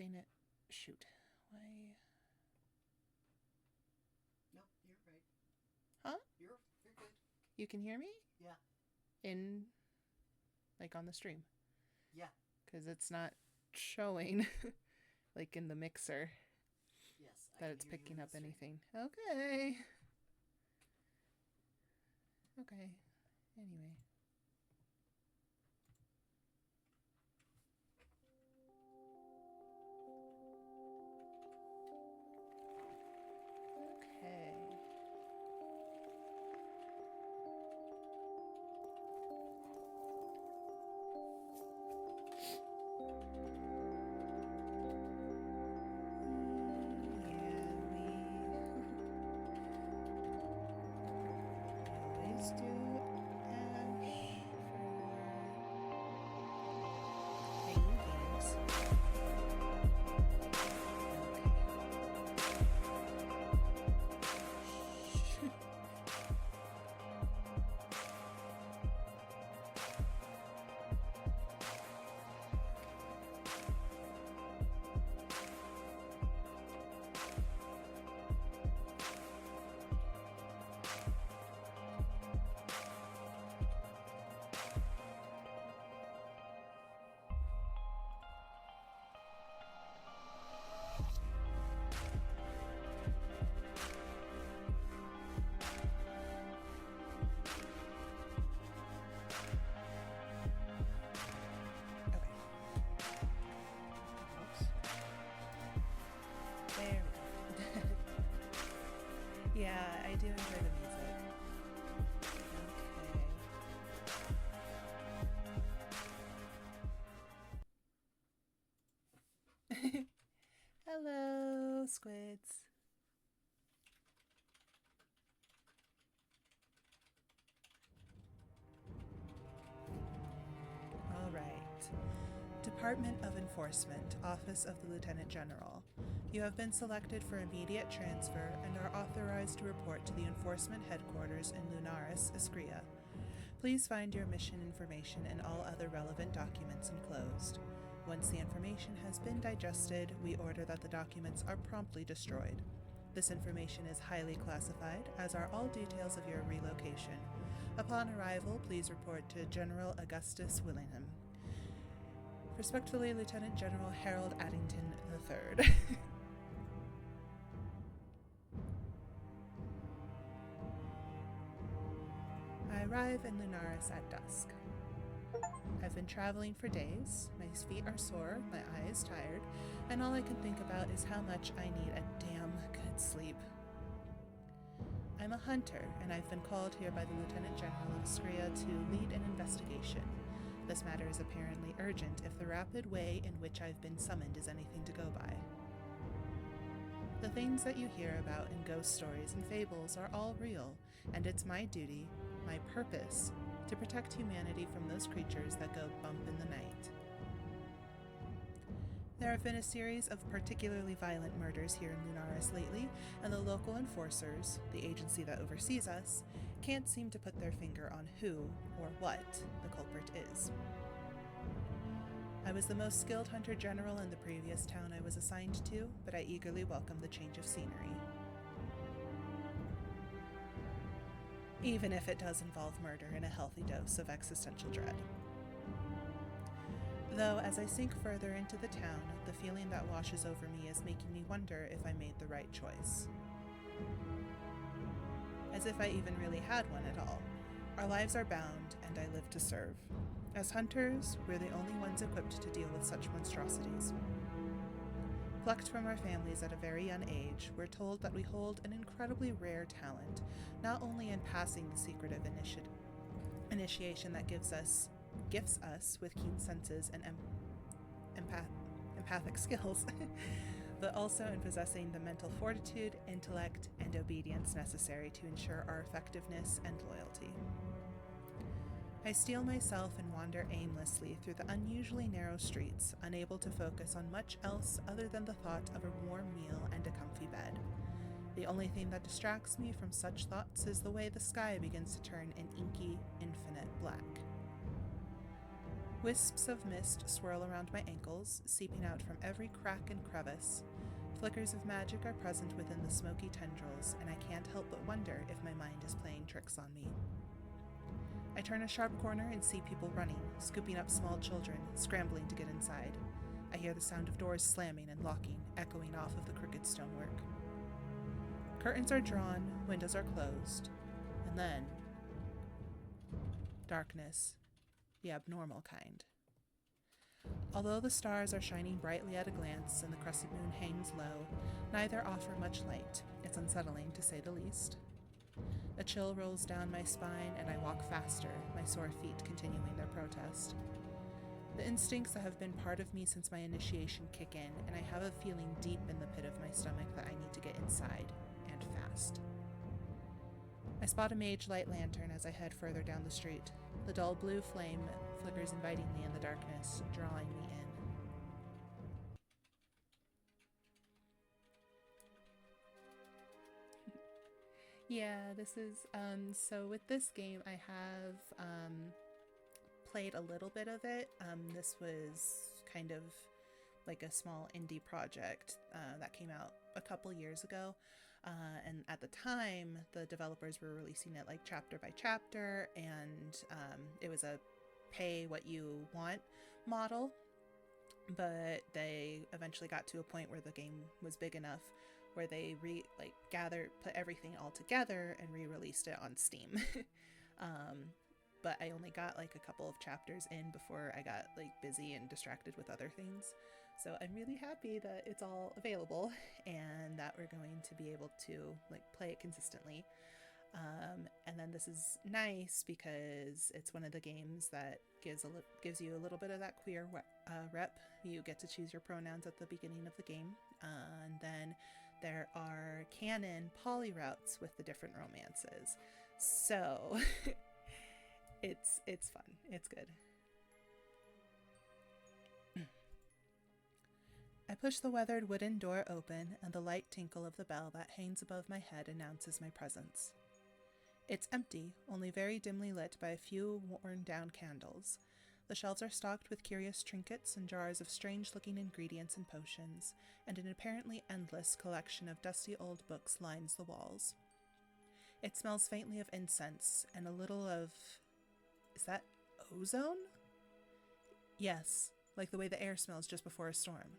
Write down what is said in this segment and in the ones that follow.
explain it. Shoot. Why? Nope, you're right. Huh? You're good. You can hear me? Yeah. Like on the stream? Yeah. Because it's not showing, like in the mixer, Yes. that it's picking up anything. Okay. Okay. Anyway. Okay. Yeah, I do enjoy the music. Okay. Hello, squids. All right. Department of Enforcement, Office of the Lieutenant General. You have been selected for immediate transfer and are authorized to report to the Enforcement Headquarters in Lunaris, Iskria. Please find your mission information and all other relevant documents enclosed. Once the information has been digested, we order that the documents are promptly destroyed. This information is highly classified, as are all details of your relocation. Upon arrival, please report to General Augustus Willingham. Respectfully, Lieutenant General Harold Addington III. I arrive in Lunaris at dusk. I've been traveling for days, my feet are sore, my eyes tired, and all I can think about is how much I need a damn good sleep. I'm a hunter, and I've been called here by the Lieutenant General of Iskria to lead an investigation. This matter is apparently urgent if the rapid way in which I've been summoned is anything to go by. The things that you hear about in ghost stories and fables are all real, and it's my duty, my purpose, to protect humanity from those creatures that go bump in the night. There have been a series of particularly violent murders here in Lunaris lately, and the local enforcers, the agency that oversees us, can't seem to put their finger on who or what the culprit is. I was the most skilled hunter general in the previous town I was assigned to, but I eagerly welcome the change of scenery. Even if it does involve murder and a healthy dose of existential dread. Though, as I sink further into the town, the feeling that washes over me is making me wonder if I made the right choice. As if I even really had one at all. Our lives are bound, and I live to serve. As hunters, we're the only ones equipped to deal with such monstrosities. Plucked from our families at a very young age, we're told that we hold an incredibly rare talent, not only in passing the secretive initiation that gifts us with keen senses and empathic skills, but also in possessing the mental fortitude, intellect, and obedience necessary to ensure our effectiveness and loyalty. I steel myself and wander aimlessly through the unusually narrow streets, unable to focus on much else other than the thought of a warm meal and a comfy bed. The only thing that distracts me from such thoughts is the way the sky begins to turn an inky, infinite black. Wisps of mist swirl around my ankles, seeping out from every crack and crevice. Flickers of magic are present within the smoky tendrils, and I can't help but wonder if my mind is playing tricks on me. I turn a sharp corner and see people running, scooping up small children, scrambling to get inside. I hear the sound of doors slamming and locking, echoing off of the crooked stonework. Curtains are drawn, windows are closed, and then darkness, the abnormal kind. Although the stars are shining brightly at a glance and the crescent moon hangs low, neither offer much light. It's unsettling, to say the least. A chill rolls down my spine, and I walk faster, my sore feet continuing their protest. The instincts that have been part of me since my initiation kick in, and I have a feeling deep in the pit of my stomach that I need to get inside, and fast. I spot a mage light lantern as I head further down the street. The dull blue flame flickers invitingly in the darkness, drawing me in. Yeah, this is, so with this game, I have, played a little bit of it. This was kind of like a small indie project, that came out a couple years ago. And at the time, the developers were releasing it like chapter by chapter, and, it was a pay what you want model. But they eventually got to a point where the game was big enough where they put everything all together and re-released it on Steam. But I only got like a couple of chapters in before I got like busy and distracted with other things. So I'm really happy that it's all available and that we're going to be able to like play it consistently. And then this is nice because it's one of the games that gives you a little bit of that queer rep. You get to choose your pronouns at the beginning of the game, and then there are canon poly routes with the different romances. So it's fun. It's good. I push the weathered wooden door open, and the light tinkle of the bell that hangs above my head announces my presence. It's empty, only very dimly lit by a few worn-down candles. The shelves are stocked with curious trinkets and jars of strange-looking ingredients and potions, and an apparently endless collection of dusty old books lines the walls. It smells faintly of incense and a little of... is that ozone? Yes, like the way the air smells just before a storm.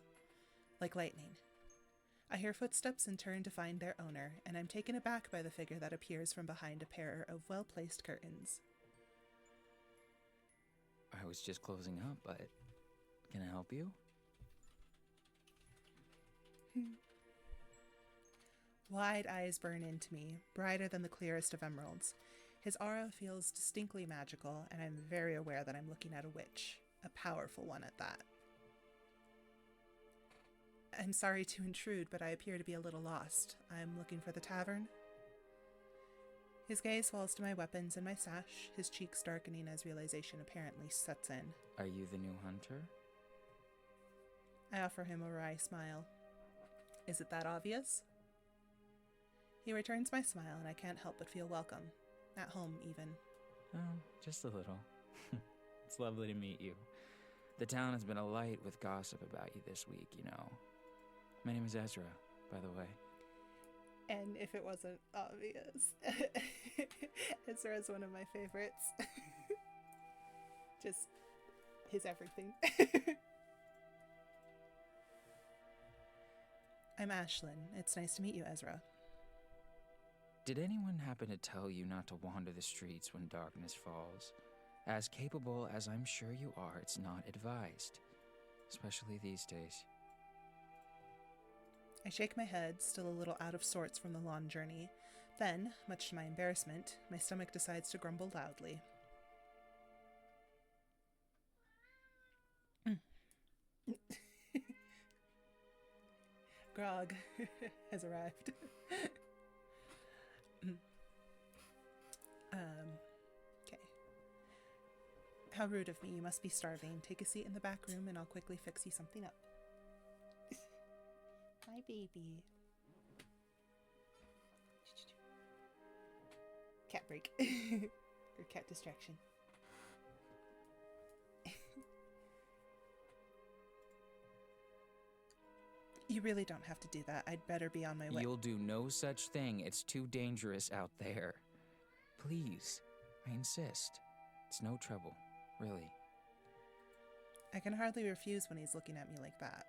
Like lightning. I hear footsteps and turn to find their owner, and I'm taken aback by the figure that appears from behind a pair of well-placed curtains. I was just closing up, but can I help you? Wide eyes burn into me, brighter than the clearest of emeralds. His aura feels distinctly magical, and I'm very aware that I'm looking at a witch, a powerful one at that. I'm sorry to intrude, but I appear to be a little lost. I'm looking for the tavern. His gaze falls to my weapons and my sash, his cheeks darkening as realization apparently sets in. Are you the new hunter? I offer him a wry smile. Is it that obvious? He returns my smile, and I can't help but feel welcome. At home, even. Oh, just a little. It's lovely to meet you. The town has been alight with gossip about you this week, you know. My name is Ezra, by the way. And if it wasn't obvious, Ezra is one of my favorites. Just his everything. I'm Ashlyn. It's nice to meet you, Ezra. Did anyone happen to tell you not to wander the streets when darkness falls? As capable as I'm sure you are, it's not advised. Especially these days. I shake my head, still a little out of sorts from the long journey. Then, much to my embarrassment, my stomach decides to grumble loudly. Grog has arrived. Okay. How rude of me. You must be starving. Take a seat in the back room and I'll quickly fix you something up. Hi, baby. Cat break. Or cat distraction. You really don't have to do that. I'd better be on my way. You'll do no such thing. It's too dangerous out there. Please, I insist. It's no trouble, really. I can hardly refuse when he's looking at me like that.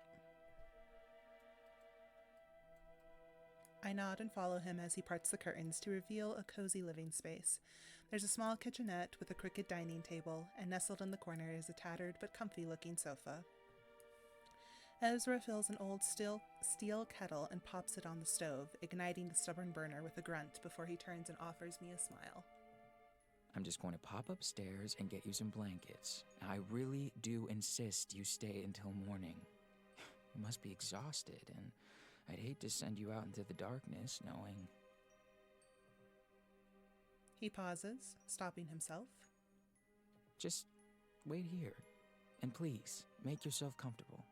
I nod and follow him as he parts the curtains to reveal a cozy living space. There's a small kitchenette with a crooked dining table, and nestled in the corner is a tattered but comfy-looking sofa. Ezra fills an old steel kettle and pops it on the stove, igniting the stubborn burner with a grunt before he turns and offers me a smile. I'm just going to pop upstairs and get you some blankets. I really do insist you stay until morning. You must be exhausted, and I'd hate to send you out into the darkness knowing... He pauses, stopping himself. Just wait here, and please, make yourself comfortable.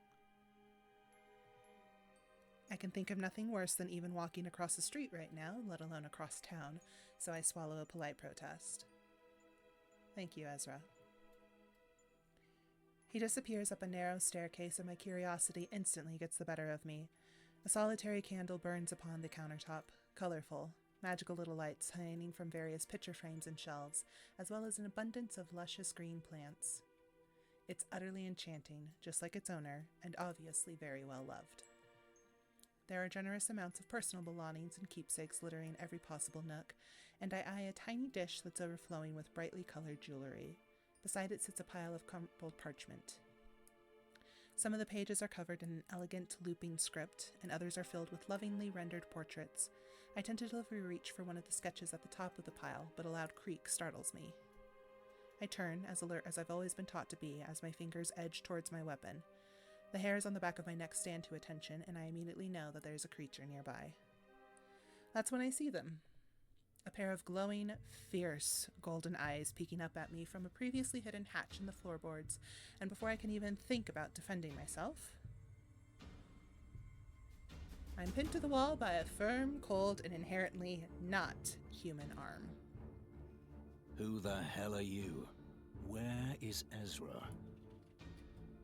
I can think of nothing worse than even walking across the street right now, let alone across town, so I swallow a polite protest. Thank you, Ezra. He disappears up a narrow staircase, and my curiosity instantly gets the better of me. A solitary candle burns upon the countertop, colorful, magical little lights hanging from various picture frames and shelves, as well as an abundance of luscious green plants. It's utterly enchanting, just like its owner, and obviously very well loved. There are generous amounts of personal belongings and keepsakes littering every possible nook, and I eye a tiny dish that's overflowing with brightly colored jewelry. Beside it sits a pile of crumpled parchment. Some of the pages are covered in an elegant looping script, and others are filled with lovingly rendered portraits. I tentatively reach for one of the sketches at the top of the pile, but a loud creak startles me. I turn, as alert as I've always been taught to be, as my fingers edge towards my weapon. The hairs on the back of my neck stand to attention, and I immediately know that there's a creature nearby. That's when I see them. A pair of glowing, fierce, golden eyes peeking up at me from a previously hidden hatch in the floorboards, and before I can even think about defending myself, I'm pinned to the wall by a firm, cold, and inherently not human arm. Who the hell are you? Where is Ezra?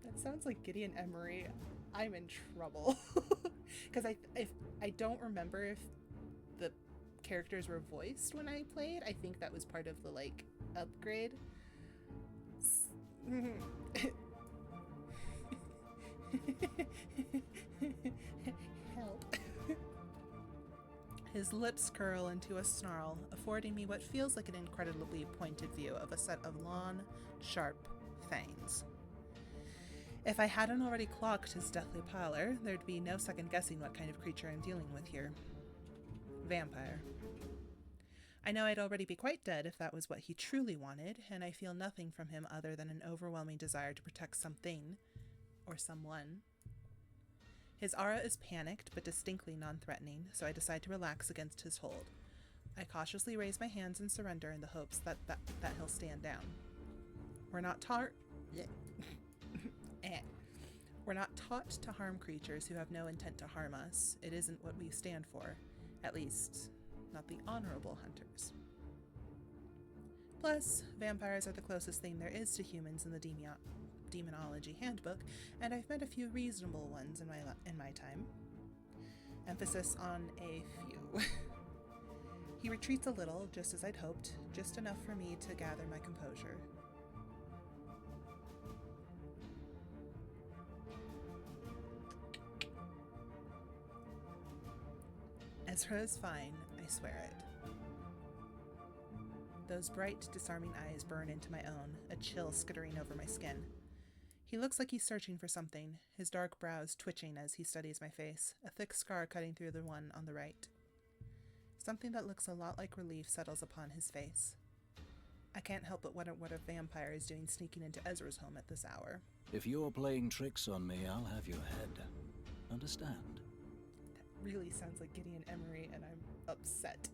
That sounds like Gideon Emery. I'm in trouble. Because I don't remember if the characters were voiced when I played. I think that was part of the, like, upgrade. Help. His lips curl into a snarl, affording me what feels like an incredibly pointed view of a set of long, sharp fangs. If I hadn't already clocked his deathly pallor, there'd be no second guessing what kind of creature I'm dealing with here. Vampire. I know I'd already be quite dead if that was what he truly wanted, and I feel nothing from him other than an overwhelming desire to protect something, or someone. His aura is panicked but distinctly non-threatening, so I decide to relax against his hold. I cautiously raise my hands in surrender in the hopes that he'll stand down. We're not taught to harm creatures who have no intent to harm us. It isn't what we stand for. At least, not the honorable hunters. Plus, vampires are the closest thing there is to humans in the Demonology Handbook, and I've met a few reasonable ones in my time. Emphasis on a few. He retreats a little, just as I'd hoped, just enough for me to gather my composure. Ezra is fine, I swear it. Those bright, disarming eyes burn into my own, a chill skittering over my skin. He looks like he's searching for something, his dark brows twitching as he studies my face, a thick scar cutting through the one on the right. Something that looks a lot like relief settles upon his face. I can't help but wonder what a vampire is doing sneaking into Ezra's home at this hour. If you're playing tricks on me, I'll have your head. Understand? That really sounds like Gideon Emery, and I'm upset.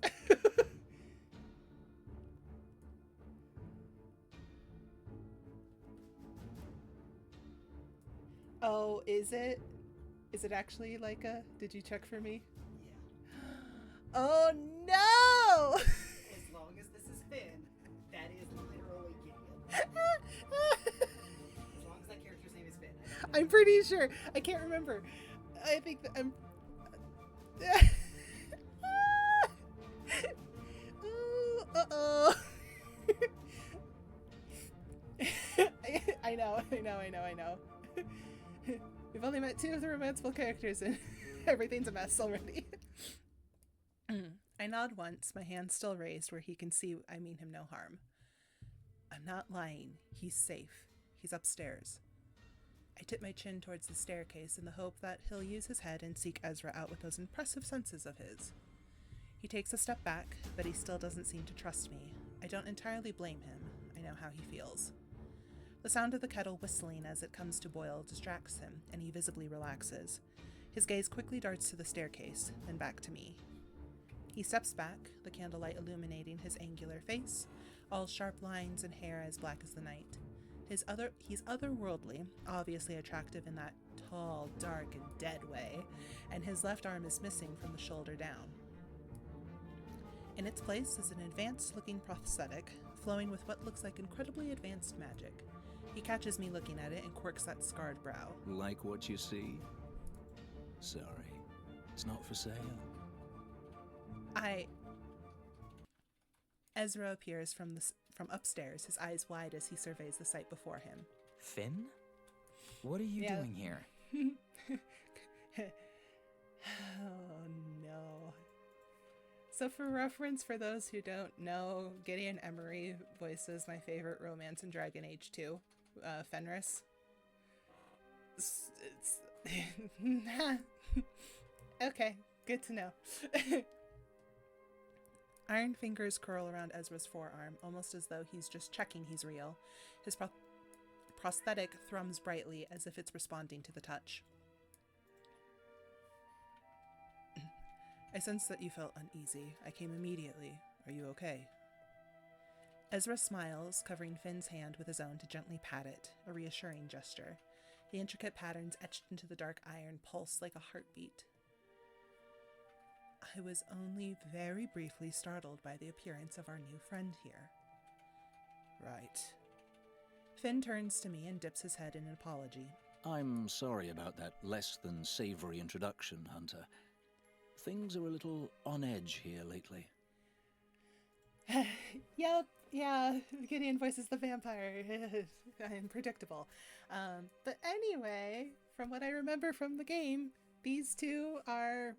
Oh, is it? Is it actually like a, did you check for me? Yeah. Oh no! As long as this is Finn, that is literally Gideon. As long as that character's name is Finn. I'm pretty sure. I can't remember. I think that I'm. Ooh, uh-oh. I know. We've only met 2 of the romanceable characters and everything's a mess already. I nod once, my hand still raised where he can see I mean him no harm. I'm not lying. He's safe. He's upstairs. I tip my chin towards the staircase in the hope that he'll use his head and seek Ezra out with those impressive senses of his. He takes a step back, but he still doesn't seem to trust me. I don't entirely blame him. I know how he feels. The sound of the kettle whistling as it comes to boil distracts him, and he visibly relaxes. His gaze quickly darts to the staircase, then back to me. He steps back, the candlelight illuminating his angular face, all sharp lines and hair as black as the night. He's otherworldly, obviously attractive in that tall, dark, and dead way, and his left arm is missing from the shoulder down. In its place is an advanced-looking prosthetic, flowing with what looks like incredibly advanced magic. He catches me looking at it and quirks that scarred brow. Like what you see? Sorry, it's not for sale. Ezra appears from upstairs, his eyes wide as he surveys the sight before him. Finn? What are you doing here? Oh no. So for reference, for those who don't know, Gideon Emery voices my favorite romance in Dragon Age 2, Fenris. Okay, good to know. Iron fingers curl around Ezra's forearm, almost as though he's just checking he's real. His prosthetic thrums brightly as if it's responding to the touch. I sense that you felt uneasy. I came immediately. Are you okay? Ezra smiles, covering Finn's hand with his own to gently pat it, a reassuring gesture. The intricate patterns etched into the dark iron pulse like a heartbeat. I was only very briefly startled by the appearance of our new friend here. Right. Finn turns to me and dips his head in an apology. I'm sorry about that less than savory introduction, Hunter. Things are a little on edge here lately. Yep, yeah, Gideon voices the vampire. I'm predictable. But anyway, from what I remember from the game, these 2 are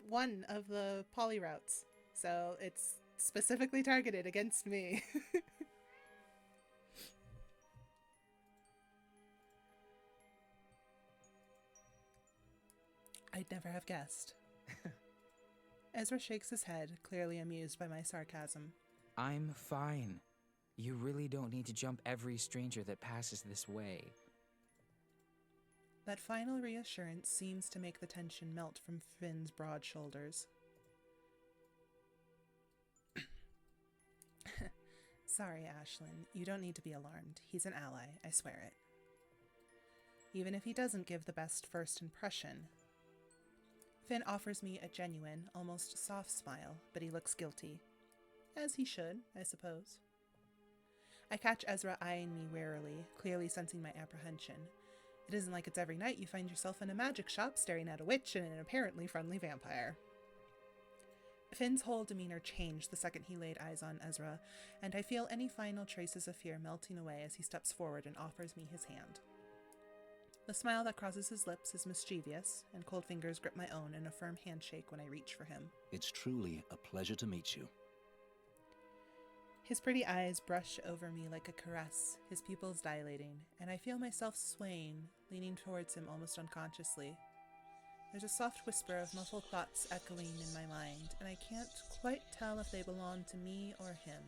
one of the poly routes. So it's specifically targeted against me. I'd never have guessed. Ezra shakes his head, clearly amused by my sarcasm. I'm fine. You really don't need to jump every stranger that passes this way. That final reassurance seems to make the tension melt from Finn's broad shoulders. Sorry, Ashlyn. You don't need to be alarmed. He's an ally, I swear it. Even if he doesn't give the best first impression. Finn offers me a genuine, almost soft smile, but he looks guilty. As he should, I suppose. I catch Ezra eyeing me warily, clearly sensing my apprehension. It isn't like it's every night you find yourself in a magic shop staring at a witch and an apparently friendly vampire. Finn's whole demeanor changed the second he laid eyes on Ezra, and I feel any final traces of fear melting away as he steps forward and offers me his hand. The smile that crosses his lips is mischievous, and cold fingers grip my own in a firm handshake when I reach for him. It's truly a pleasure to meet you. His pretty eyes brush over me like a caress, his pupils dilating, and I feel myself swaying, leaning towards him almost unconsciously. There's a soft whisper of muffled thoughts echoing in my mind, and I can't quite tell if they belong to me or him.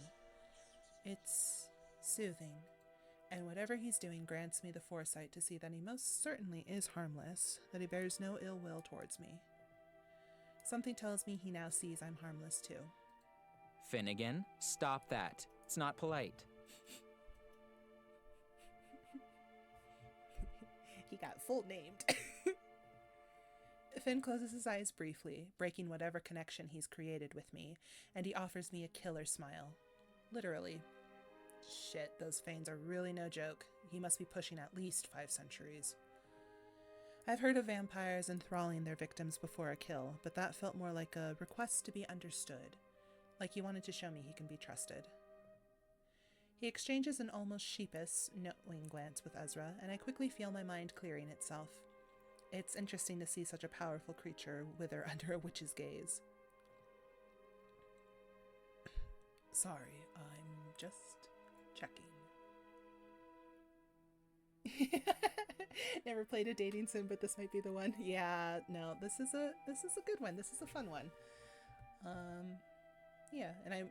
It's soothing, and whatever he's doing grants me the foresight to see that he most certainly is harmless, that he bears no ill will towards me. Something tells me he now sees I'm harmless too. Finnegan, stop that. It's not polite. He got full named. Finn closes his eyes briefly, breaking whatever connection he's created with me, and he offers me a killer smile. Literally. Shit, those Fanes are really no joke. He must be pushing at least 5 centuries. I've heard of vampires enthralling their victims before a kill, but that felt more like a request to be understood, like he wanted to show me he can be trusted. He exchanges an almost sheepish, knowing glance with Ezra, and I quickly feel my mind clearing itself. It's interesting to see such a powerful creature wither under a witch's gaze. Sorry, I'm just checking. Never played a dating sim, but this might be the one. Yeah, no, this is a good one. This is a fun one. Yeah, and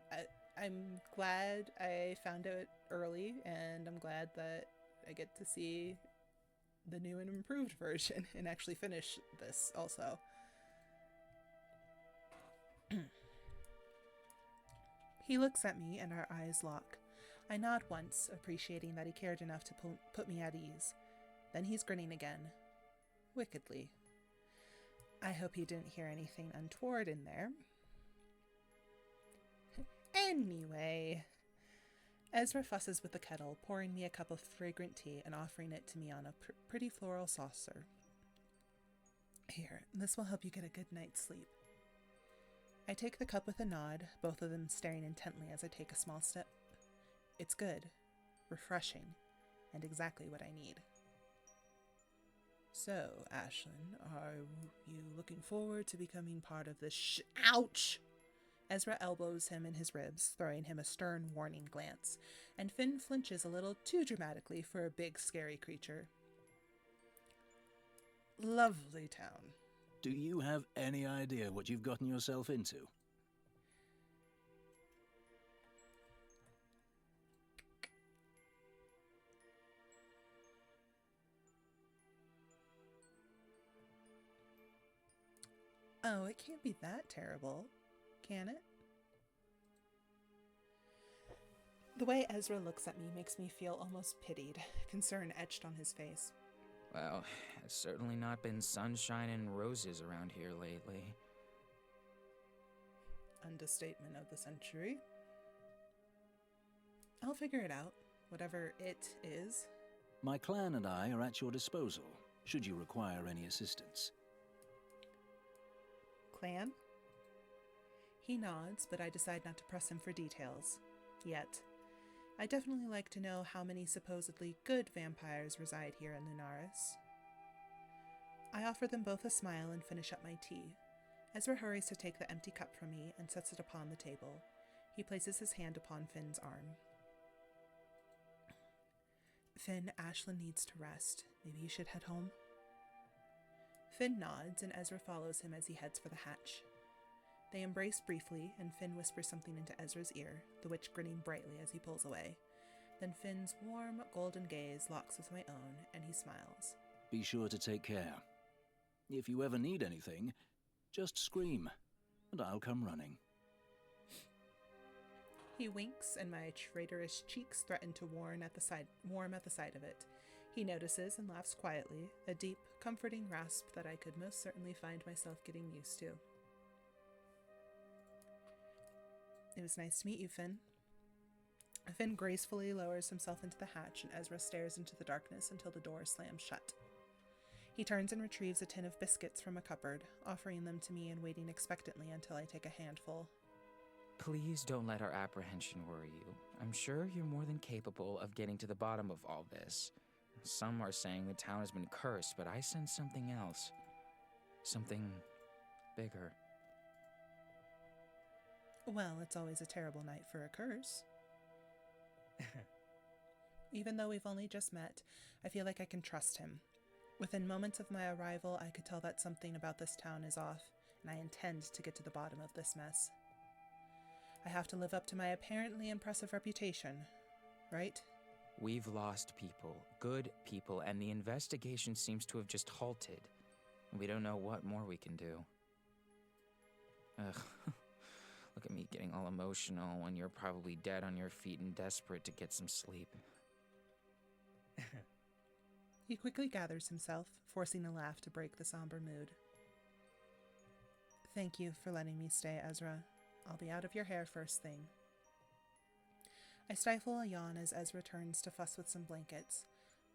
I'm glad I found it early, and I'm glad that I get to see the new and improved version and actually finish this also. He looks at me and our eyes lock. I nod once, appreciating that he cared enough to put me at ease. Then he's grinning again, wickedly. I hope he didn't hear anything untoward in there. Anyway, Ezra fusses with the kettle, pouring me a cup of fragrant tea and offering it to me on a pretty floral saucer. Here, this will help you get a good night's sleep. I take the cup with a nod, both of them staring intently as I take a small sip. It's good, refreshing, and exactly what I need. So, Ashlyn, are you looking forward to becoming part of this Ouch! Ezra elbows him in his ribs, throwing him a stern, warning glance, and Finn flinches a little too dramatically for a big, scary creature. Lovely town. Do you have any idea what you've gotten yourself into? Oh, it can't be that terrible, can it? The way Ezra looks at me makes me feel almost pitied, concern etched on his face. Well, it's certainly not been sunshine and roses around here lately. Understatement of the century. I'll figure it out, whatever it is. My clan and I are at your disposal, should you require any assistance. Clan? He nods, but I decide not to press him for details. Yet. I definitely like to know how many supposedly good vampires reside here in Lunaris. I offer them both a smile and finish up my tea. Ezra hurries to take the empty cup from me and sets it upon the table. He places his hand upon Finn's arm. Finn, Ashlyn needs to rest. Maybe you should head home? Finn nods, and Ezra follows him as he heads for the hatch. They embrace briefly, and Finn whispers something into Ezra's ear, the witch grinning brightly as he pulls away. Then Finn's warm, golden gaze locks with my own, and he smiles. Be sure to take care. If you ever need anything, just scream, and I'll come running. He winks, and my traitorous cheeks threaten to warm at the sight of it. He notices and laughs quietly, a deep, comforting rasp that I could most certainly find myself getting used to. It was nice to meet you, Finn. Finn gracefully lowers himself into the hatch, and Ezra stares into the darkness until the door slams shut. He turns and retrieves a tin of biscuits from a cupboard, offering them to me and waiting expectantly until I take a handful. Please don't let our apprehension worry you. I'm sure you're more than capable of getting to the bottom of all this. Some are saying the town has been cursed, but I sense something else. Something bigger. Well, it's always a terrible night for a curse. Even though we've only just met, I feel like I can trust him. Within moments of my arrival, I could tell that something about this town is off, and I intend to get to the bottom of this mess. I have to live up to my apparently impressive reputation, right? We've lost people, good people, and the investigation seems to have just halted. We don't know what more we can do. Ugh. Look at me getting all emotional when you're probably dead on your feet and desperate to get some sleep. He quickly gathers himself, forcing a laugh to break the somber mood. Thank you for letting me stay, Ezra. I'll be out of your hair first thing. I stifle a yawn as Ezra turns to fuss with some blankets.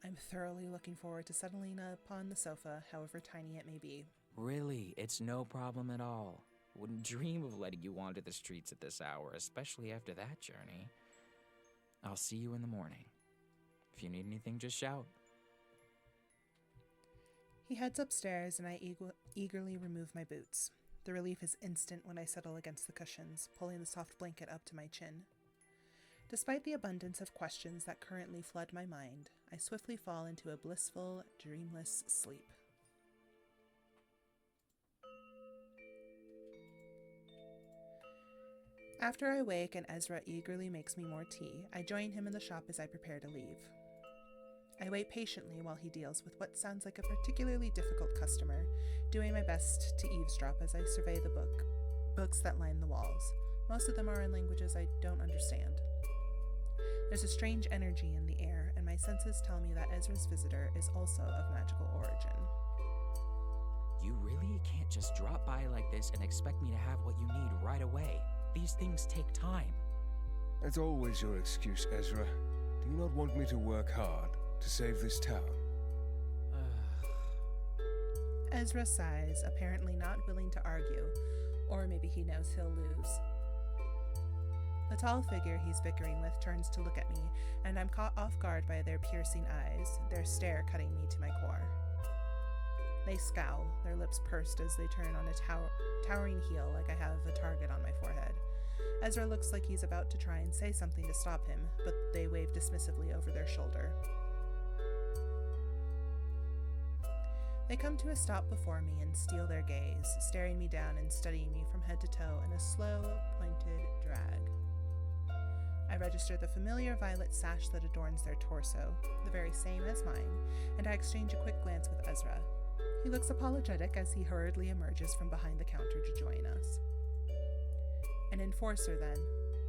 I'm thoroughly looking forward to settling upon the sofa, however tiny it may be. Really, it's no problem at all. Wouldn't dream of letting you wander the streets at this hour, especially after that journey. I'll see you in the morning. If you need anything, just shout. He heads upstairs, and I eagerly remove my boots. The relief is instant when I settle against the cushions, pulling the soft blanket up to my chin. Despite the abundance of questions that currently flood my mind, I swiftly fall into a blissful, dreamless sleep. After I wake and Ezra eagerly makes me more tea, I join him in the shop as I prepare to leave. I wait patiently while he deals with what sounds like a particularly difficult customer, doing my best to eavesdrop as I survey the books that line the walls. Most of them are in languages I don't understand. There's a strange energy in the air, and my senses tell me that Ezra's visitor is also of magical origin. You really can't just drop by like this and expect me to have what you need right away. These things take time. That's always your excuse, Ezra. Do you not want me to work hard to save this town? Ezra sighs, apparently not willing to argue, or maybe he knows he'll lose. The tall figure he's bickering with turns to look at me, and I'm caught off guard by their piercing eyes, their stare cutting me to my core. They scowl, their lips pursed as they turn on a towering heel like I have a target on my forehead. Ezra looks like he's about to try and say something to stop him, but they wave dismissively over their shoulder. They come to a stop before me and steal their gaze, staring me down and studying me from head to toe in a slow, pointed drag. I register the familiar violet sash that adorns their torso, the very same as mine, and I exchange a quick glance with Ezra. He looks apologetic as he hurriedly emerges from behind the counter to join us. An enforcer, then.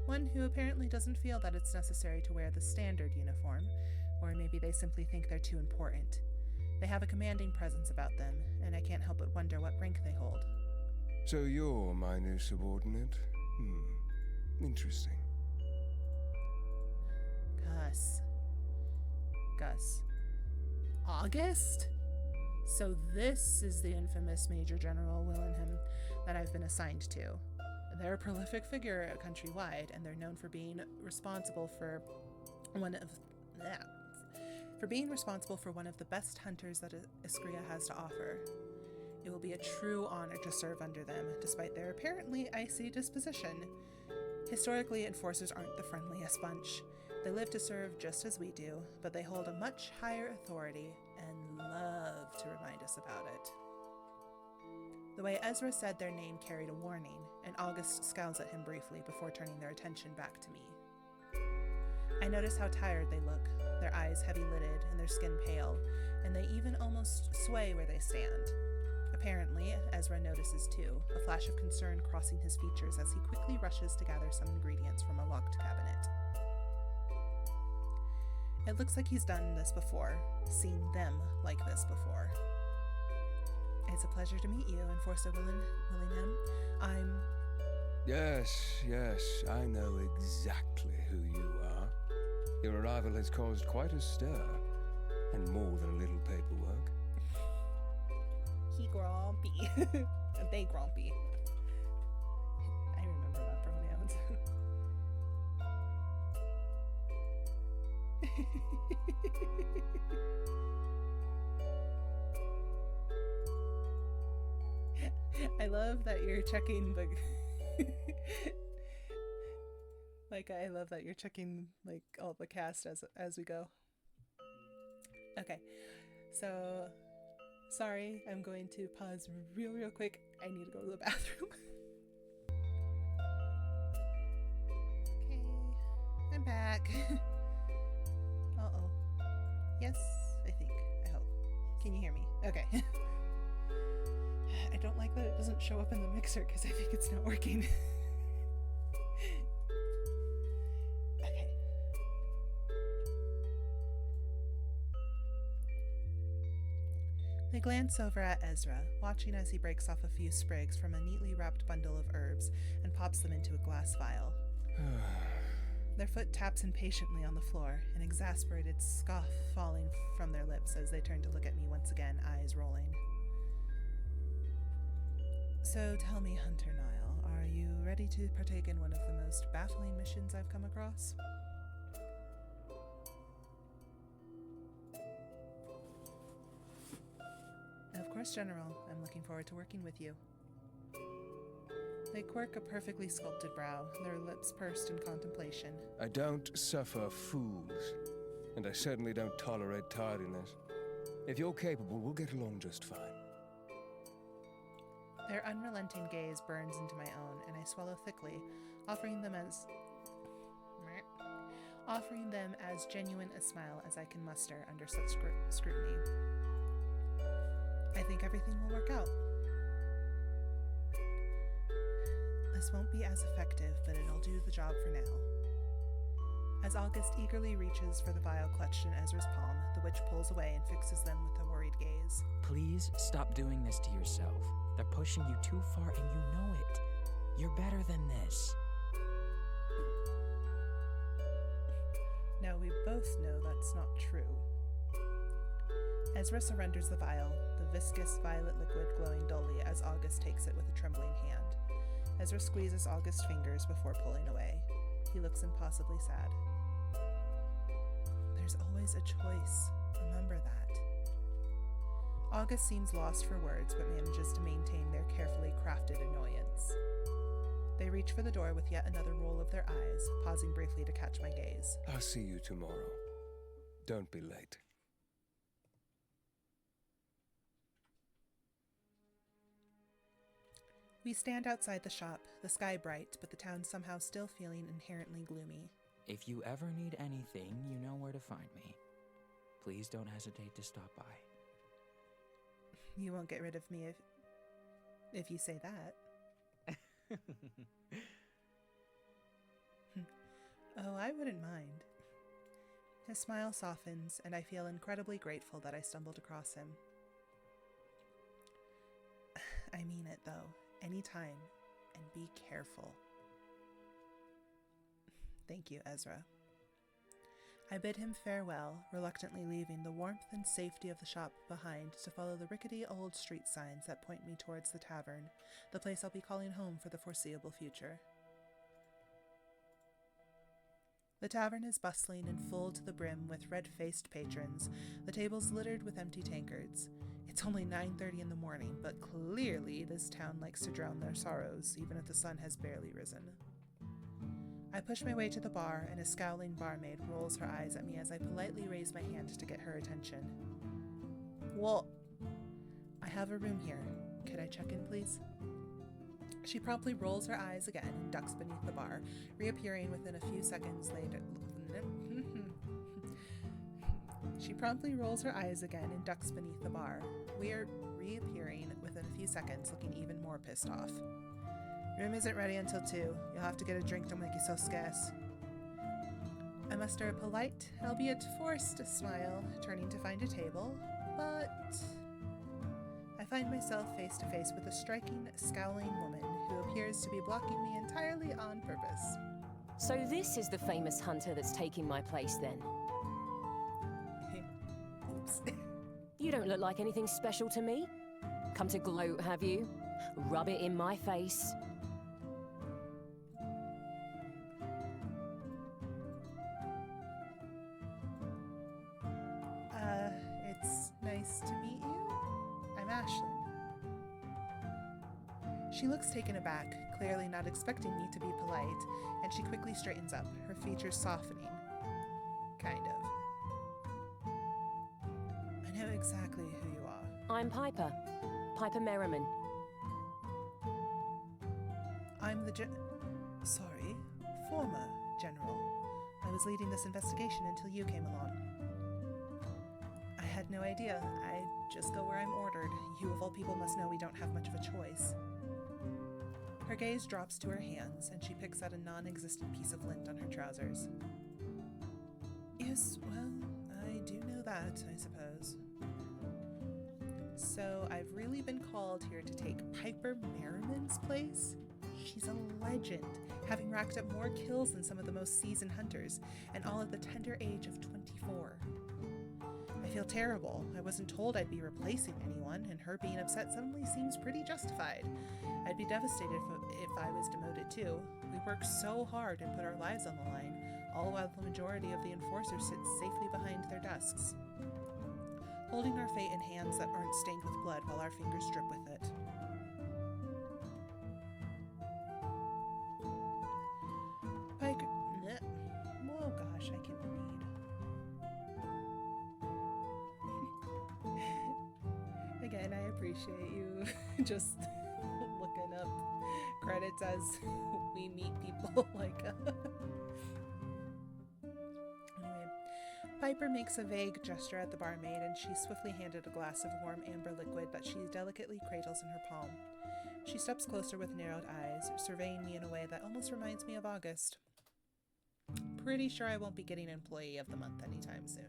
One who apparently doesn't feel that it's necessary to wear the standard uniform, or maybe they simply think they're too important. They have a commanding presence about them, and I can't help but wonder what rank they hold. So you're my new subordinate? Interesting. Gus. August? So this is the infamous Major General Willingham that I've been assigned to. They're a prolific figure countrywide, and they're known for being responsible for one of the best hunters that Iskria has to offer. It will be a true honor to serve under them, despite their apparently icy disposition. Historically, enforcers aren't the friendliest bunch. They live to serve just as we do, but they hold a much higher authority and love to remind us about it. The way Ezra said their name carried a warning, and August scowls at him briefly before turning their attention back to me. I notice how tired they look, their eyes heavy-lidded and their skin pale, and they even almost sway where they stand. Apparently, Ezra notices too, a flash of concern crossing his features as he quickly rushes to gather some ingredients from a locked cabinet. It looks like he's done this before, seen them like this before. It's a pleasure to meet you, Enforcer Willingham. Yes, I know exactly who you are. Your arrival has caused quite a stir, and more than a little paperwork. He grumpy. They grumpy. I remember my pronouns. I love that you're checking the I love that you're checking all the cast as we go. Okay. So sorry, I'm going to pause real quick. I need to go to the bathroom. Okay. I'm back. Uh-oh. Yes, I think. I hope. Can you hear me? Okay. I don't like that it doesn't show up in the mixer because I think it's not working. Okay. They glance over at Ezra, watching as he breaks off a few sprigs from a neatly wrapped bundle of herbs and pops them into a glass vial. Their foot taps impatiently on the floor, an exasperated scoff falling from their lips as they turn to look at me once again, eyes rolling. So tell me, Hunter Nile, are you ready to partake in one of the most baffling missions I've come across? Of course, General. I'm looking forward to working with you. They quirk a perfectly sculpted brow, their lips pursed in contemplation. I don't suffer fools, and I certainly don't tolerate tardiness. If you're capable, we'll get along just fine. Their unrelenting gaze burns into my own, and I swallow thickly, offering them as genuine a smile as I can muster under such scrutiny. I think everything will work out. This won't be as effective, but it'll do the job for now. As August eagerly reaches for the vial clutched in Ezra's palm, the witch pulls away and fixes them with a worried gaze. Please stop doing this to yourself. They're pushing you too far and you know it. You're better than this. Now we both know that's not true. Ezra surrenders the vial, the viscous violet liquid glowing dully as August takes it with a trembling hand. Ezra squeezes August's fingers before pulling away. He looks impossibly sad. There's always a choice. Remember that. August seems lost for words, but manages to maintain their carefully crafted annoyance. They reach for the door with yet another roll of their eyes, pausing briefly to catch my gaze. I'll see you tomorrow. Don't be late. We stand outside the shop, the sky bright, but the town somehow still feeling inherently gloomy. If you ever need anything, you know where to find me. Please don't hesitate to stop by. You won't get rid of me if you say that. Oh, I wouldn't mind. His smile softens, and I feel incredibly grateful that I stumbled across him. I mean it, though. Anytime, and be careful. Thank you, Ezra. I bid him farewell, reluctantly leaving the warmth and safety of the shop behind to follow the rickety old street signs that point me towards the tavern, the place I'll be calling home for the foreseeable future. The tavern is bustling and full to the brim with red-faced patrons, the tables littered with empty tankards. It's only 9:30 in the morning, but clearly this town likes to drown their sorrows, even if the sun has barely risen. I push my way to the bar, and a scowling barmaid rolls her eyes at me as I politely raise my hand to get her attention. Well, I have a room here. Could I check in, please? She promptly rolls her eyes again and ducks beneath the bar, reappearing within a few seconds later. She promptly rolls her eyes again and ducks beneath the bar, reappearing within a few seconds, looking even more pissed off. Room isn't ready until 2. You'll have to get a drink to make you so scarce. I muster a polite, albeit forced smile, turning to find a table, but I find myself face to face with a striking, scowling woman who appears to be blocking me entirely on purpose. So this is the famous hunter that's taking my place, then? Oops. You don't look like anything special to me. Come to gloat, have you? Rub it in my face. It's nice to meet you. I'm Ashlyn. She looks taken aback, clearly not expecting me to be polite, and she quickly straightens up, her features softening. Kind of. I know exactly who you are. I'm Piper. Piper Merriman. I'm the former general. I was leading this investigation until you came along. I had no idea. I just go where I'm ordered. You of all people must know we don't have much of a choice. Her gaze drops to her hands, and she picks out a non-existent piece of lint on her trousers. Yes, well, I do know that, I suppose. So I've really been called here to take Piper Merriman's place? She's a legend, having racked up more kills than some of the most seasoned hunters, and all at the tender age of 24. I feel terrible. I wasn't told I'd be replacing anyone, and her being upset suddenly seems pretty justified. I'd be devastated if I was demoted too. We work so hard and put our lives on the line, all while the majority of the enforcers sit safely behind their desks, holding our fate in hands that aren't stained with blood while our fingers drip with it. Pike... Oh gosh, I can read. Again, I appreciate you just looking up credits as we meet people like Anyway, Piper makes a vague gesture at the barmaid, and she's swiftly handed a glass of warm amber liquid that she delicately cradles in her palm. She steps closer with narrowed eyes, surveying me in a way that almost reminds me of August. Pretty sure I won't be getting Employee of the Month anytime soon.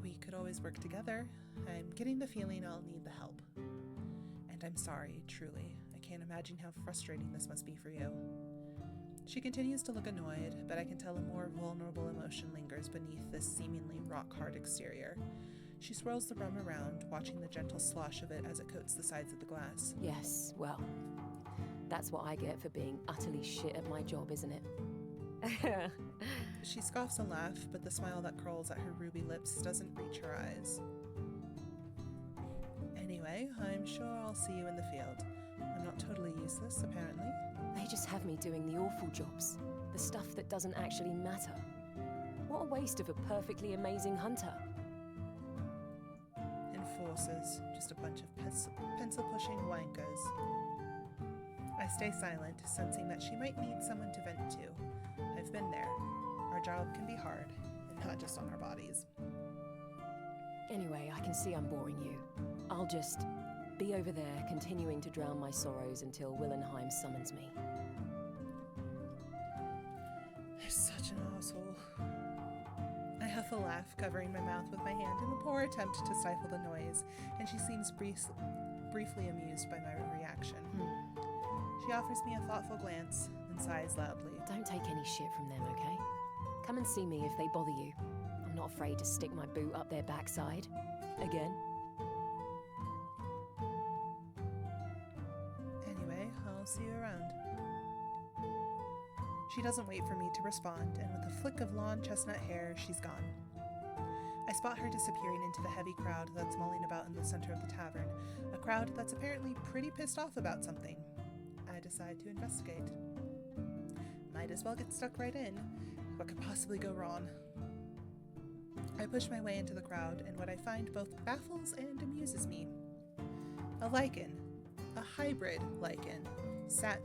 We could always work together. I'm getting the feeling I'll need the help. And I'm sorry, truly. I can't imagine how frustrating this must be for you. She continues to look annoyed, but I can tell a more vulnerable emotion lingers beneath this seemingly rock-hard exterior. She swirls the rum around, watching the gentle slosh of it as it coats the sides of the glass. Yes, well, that's what I get for being utterly shit at my job, isn't it? She scoffs a laugh, but the smile that curls at her ruby lips doesn't reach her eyes. Anyway, I'm sure I'll see you in the field. I'm not totally useless, apparently. They just have me doing the awful jobs, the stuff that doesn't actually matter. What a waste of a perfectly amazing hunter. Enforcers, just a bunch of pencil-pushing wankers. I stay silent, sensing that she might need someone to vent to. I've been there. Our job can be hard, and not just on our bodies. Anyway, I can see I'm boring you. I'll just be over there, continuing to drown my sorrows until Willenheim summons me. You're such an asshole. I huff a laugh, covering my mouth with my hand in a poor attempt to stifle the noise, and she seems briefly amused by my reaction. She offers me a thoughtful glance and sighs loudly. Don't take any shit from them, okay? Come and see me if they bother you. I'm not afraid to stick my boot up their backside. Again. Anyway, I'll see you around. She doesn't wait for me to respond, and with a flick of long chestnut hair, she's gone. I spot her disappearing into the heavy crowd that's mulling about in the center of the tavern, a crowd that's apparently pretty pissed off about something. I decide to investigate. Might as well get stuck right in. What could possibly go wrong? I push my way into the crowd, and what I find both baffles and amuses me. A lichen, a hybrid lichen, sat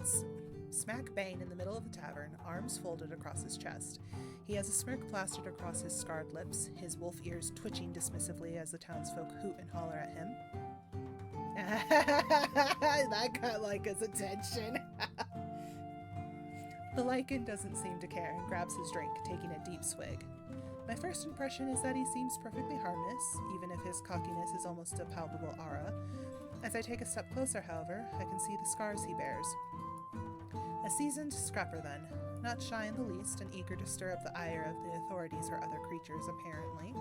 smack bang in the middle of the tavern, arms folded across his chest. He has a smirk plastered across his scarred lips, his wolf ears twitching dismissively as the townsfolk hoot and holler at him. That got Lyca's attention. The lichen doesn't seem to care and grabs his drink, taking a deep swig. My first impression is that he seems perfectly harmless, even if his cockiness is almost a palpable aura. As I take a step closer, however, I can see the scars he bears. A seasoned scrapper, then, not shy in the least and eager to stir up the ire of the authorities or other creatures, apparently.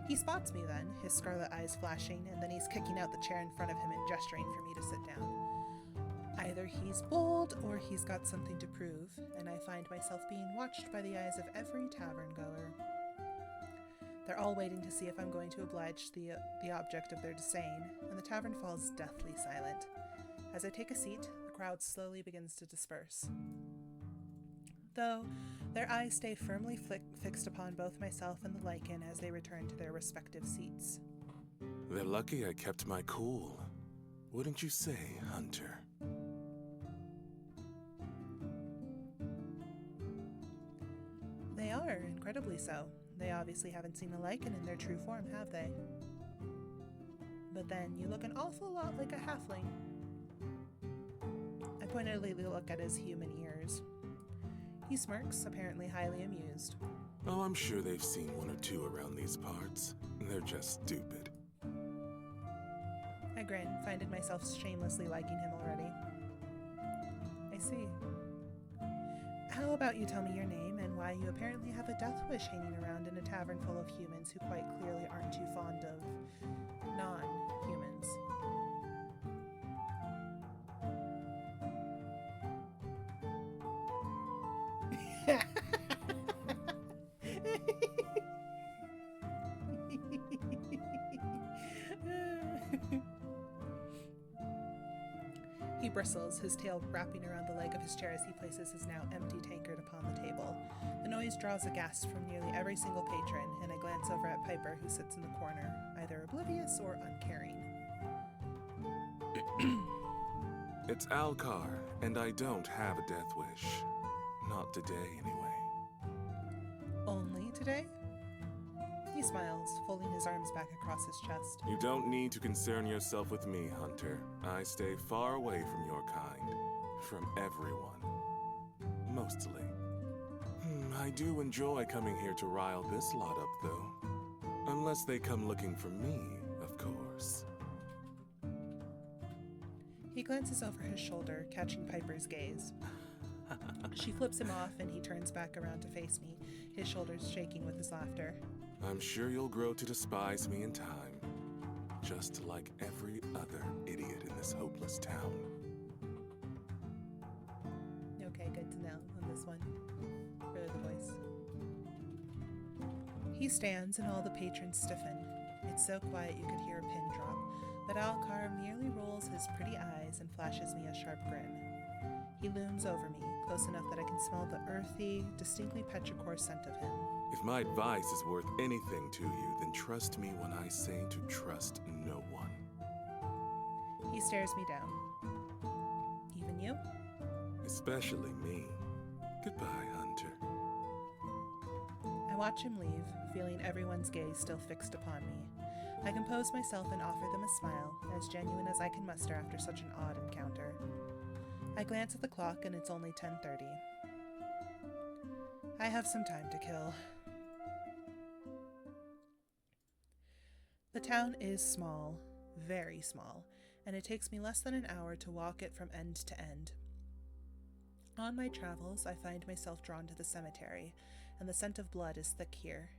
He spots me then, his scarlet eyes flashing, and then he's kicking out the chair in front of him and gesturing for me to sit down. Either he's bold or he's got something to prove, and I find myself being watched by the eyes of every tavern goer. They're all waiting to see if I'm going to oblige the object of their disdain, and the tavern falls deathly silent. As I take a seat, the crowd slowly begins to disperse. Though, their eyes stay firmly fixed upon both myself and the lichen as they return to their respective seats. They're lucky I kept my cool. Wouldn't you say, Hunter? They are, incredibly so. They obviously haven't seen a lichen in their true form, have they? But then, you look an awful lot like a halfling. I pointedly look at his human ears. He smirks, apparently highly amused. Oh, I'm sure they've seen one or two around these parts. They're just stupid. I grin, finding myself shamelessly liking him already. see. How about you tell me your name and why you apparently have a death wish hanging around in a tavern full of humans who quite clearly aren't too fond of non-humans? He bristles, his tail wrapping around the leg of his chair as he places his now empty tankard upon the table. The noise draws a gasp from nearly every single patron, and I glance over at Piper, who sits in the corner, either oblivious or uncaring. It's Alcar, and I don't have a death wish. Not today, anyway. Only today? He smiles, folding his arms back across his chest. You don't need to concern yourself with me, Hunter. I stay far away from your kind. From everyone. Mostly. I do enjoy coming here to rile this lot up, though. Unless they come looking for me, of course. He glances over his shoulder, catching Piper's gaze. She flips him off, and he turns back around to face me, his shoulders shaking with his laughter. I'm sure you'll grow to despise me in time. Just like every other idiot in this hopeless town. Okay, good to know on this one. For the voice. He stands, and all the patrons stiffen. It's so quiet you could hear a pin drop, but Alcar merely rolls his pretty eyes and flashes me a sharp grin. He looms over me, close enough that I can smell the earthy, distinctly petrichor scent of him. If my advice is worth anything to you, then trust me when I say to trust no one. He stares me down. Even you? Especially me. Goodbye, Hunter. I watch him leave, feeling everyone's gaze still fixed upon me. I compose myself and offer them a smile, as genuine as I can muster after such an odd encounter. I glance at the clock and it's only 10:30. I have some time to kill. The town is small, very small, and it takes me less than an hour to walk it from end to end. On my travels, I find myself drawn to the cemetery, and the scent of blood is thick here.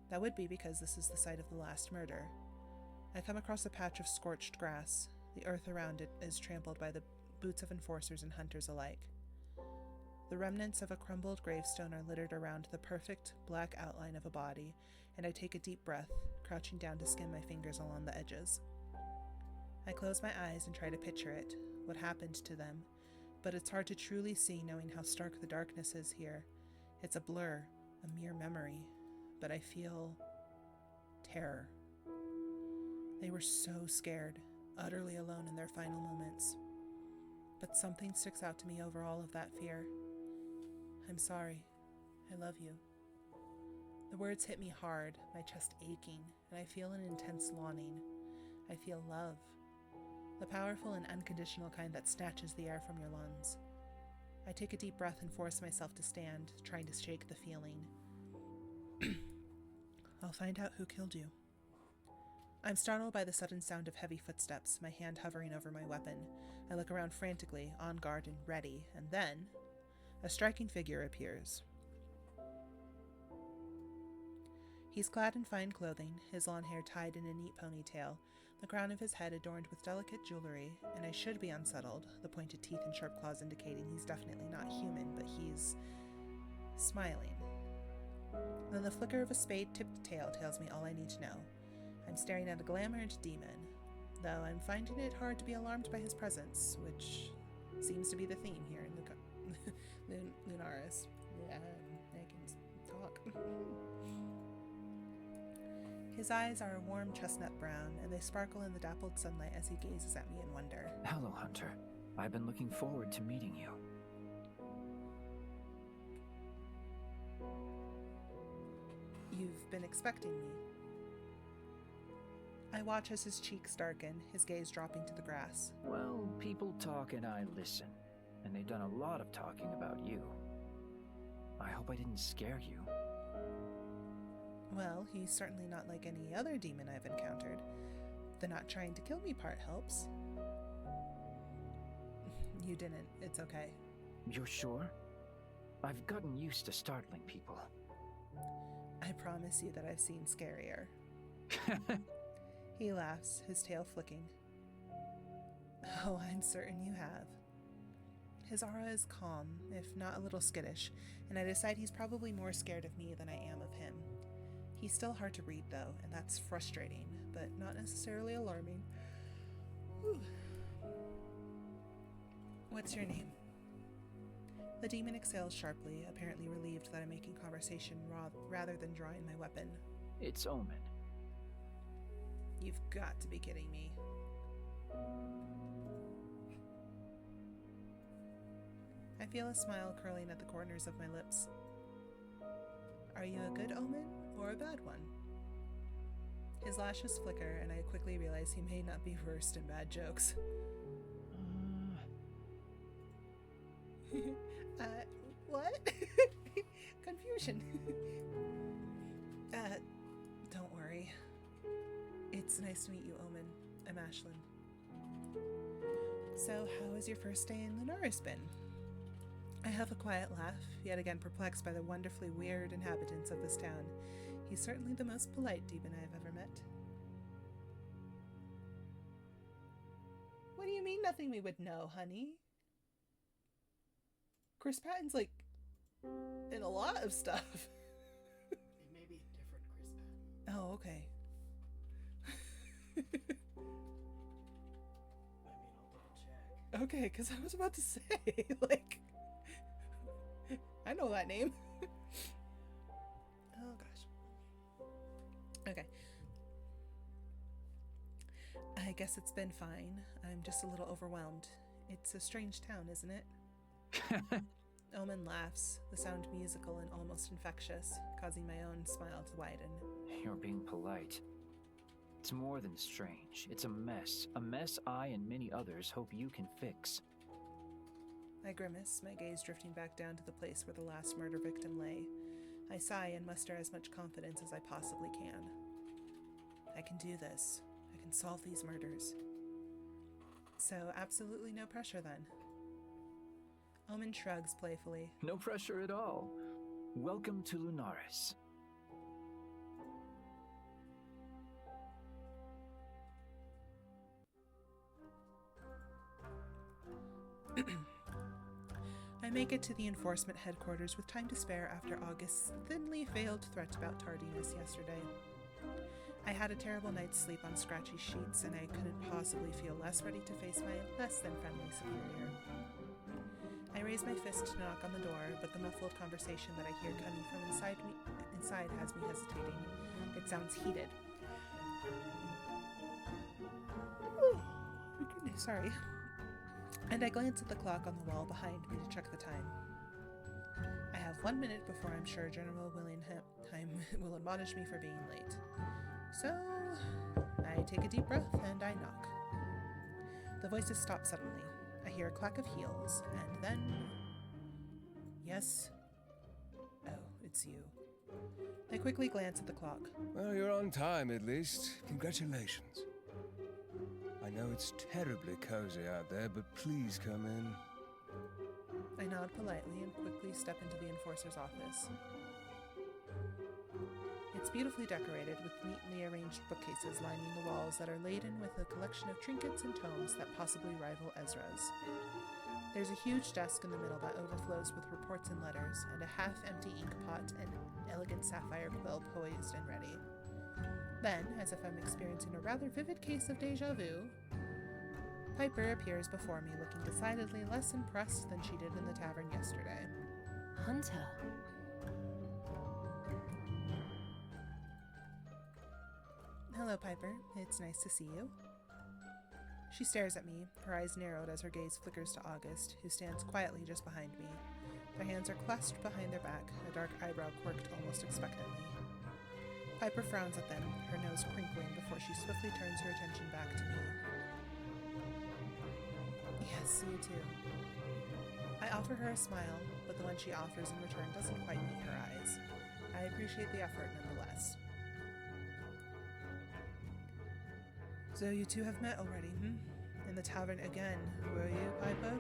That would be because this is the site of the last murder. I come across a patch of scorched grass. The earth around it is trampled by the boots of enforcers and hunters alike. The remnants of a crumbled gravestone are littered around the perfect black outline of a body, and I take a deep breath, crouching down to skim my fingers along the edges. I close my eyes and try to picture it, what happened to them, but it's hard to truly see knowing how stark the darkness is here. It's a blur, a mere memory, but I feel terror. They were so scared, utterly alone in their final moments. But something sticks out to me over all of that fear. I'm sorry. I love you. The words hit me hard, my chest aching, and I feel an intense longing. I feel love. The powerful and unconditional kind that snatches the air from your lungs. I take a deep breath and force myself to stand, trying to shake the feeling. I'll find out who killed you. I'm startled by the sudden sound of heavy footsteps, my hand hovering over my weapon. I look around frantically, on guard and ready, and then a striking figure appears. He's clad in fine clothing, his long hair tied in a neat ponytail, the crown of his head adorned with delicate jewelry, and I should be unsettled, the pointed teeth and sharp claws indicating he's definitely not human, but he's smiling. Then the flicker of a spade-tipped tail tells me all I need to know. I'm staring at a glamoured demon, though I'm finding it hard to be alarmed by his presence, which seems to be the theme here in Lunaris. Yeah, I can talk. His eyes are a warm chestnut brown, and they sparkle in the dappled sunlight as he gazes at me in wonder. Hello, Hunter. I've been looking forward to meeting you. You've been expecting me. I watch as his cheeks darken, his gaze dropping to the grass. Well, people talk and I listen, and they've done a lot of talking about you. I hope I didn't scare you. Well, he's certainly not like any other demon I've encountered. The not trying to kill me part helps. You didn't. It's okay. You're sure? I've gotten used to startling people. I promise you that I've seen scarier. He laughs, his tail flicking. Oh, I'm certain you have. His aura is calm, if not a little skittish, and I decide he's probably more scared of me than I am of him. He's still hard to read, though, and that's frustrating, but not necessarily alarming. Whew. What's your name? The demon exhales sharply, apparently relieved that I'm making conversation rather than drawing my weapon. It's Omen. You've got to be kidding me. I feel a smile curling at the corners of my lips. Are you a good omen or a bad one? His lashes flicker, and I quickly realize he may not be versed in bad jokes. What? Confusion. Don't worry. It's nice to meet you, Omen. I'm Ashlyn. So, how has your first day in Lunaris been? I have a quiet laugh, yet again perplexed by the wonderfully weird inhabitants of this town. He's certainly the most polite demon I've ever met. What do you mean nothing we would know, honey? Chris Patton's like in a lot of stuff. It may be a different Chris Patton. Oh, okay. I mean, I'll double check. Okay, because I was about to say, like, I know that name. Oh, gosh. Okay. I guess it's been fine. I'm just a little overwhelmed. It's a strange town, isn't it? Omen laughs, the sound musical and almost infectious, causing my own smile to widen. You're being polite. It's more than strange. It's a mess. A mess I and many others hope you can fix. I grimace, my gaze drifting back down to the place where the last murder victim lay. I sigh and muster as much confidence as I possibly can. I can do this. I can solve these murders. So, absolutely no pressure then. Omen shrugs playfully. No pressure at all. Welcome to Lunaris. I make it to the enforcement headquarters with time to spare after August's thinly veiled threat about tardiness yesterday. I had a terrible night's sleep on scratchy sheets, and I couldn't possibly feel less ready to face my less than friendly superior. I raise my fist to knock on the door, but the muffled conversation that I hear coming from inside has me hesitating. It sounds heated. Sorry. And I glance at the clock on the wall behind me to check the time. I have 1 minute before I'm sure General Willingham will admonish me for being late. So, I take a deep breath and I knock. The voices stop suddenly. I hear a clack of heels, and then... Yes? Oh, it's you. I quickly glance at the clock. Well, you're on time at least. Congratulations. I know it's terribly cozy out there, but please come in. I nod politely and quickly step into the enforcer's office. It's beautifully decorated with neatly arranged bookcases lining the walls that are laden with a collection of trinkets and tomes that possibly rival Ezra's. There's a huge desk in the middle that overflows with reports and letters, and a half-empty ink pot and elegant sapphire quill poised and ready. Then, as if I'm experiencing a rather vivid case of déjà vu, Piper appears before me looking decidedly less impressed than she did in the tavern yesterday. Hunter. Hello, Piper. It's nice to see you. She stares at me, her eyes narrowed as her gaze flickers to August, who stands quietly just behind me. Their hands are clasped behind their back, a dark eyebrow quirked almost expectantly. Piper frowns at them, her nose crinkling before she swiftly turns her attention back to me. Yes, you too. I offer her a smile, but the one she offers in return doesn't quite meet her eyes. I appreciate the effort nonetheless. So you two have met already, In the tavern again, were you, Piper?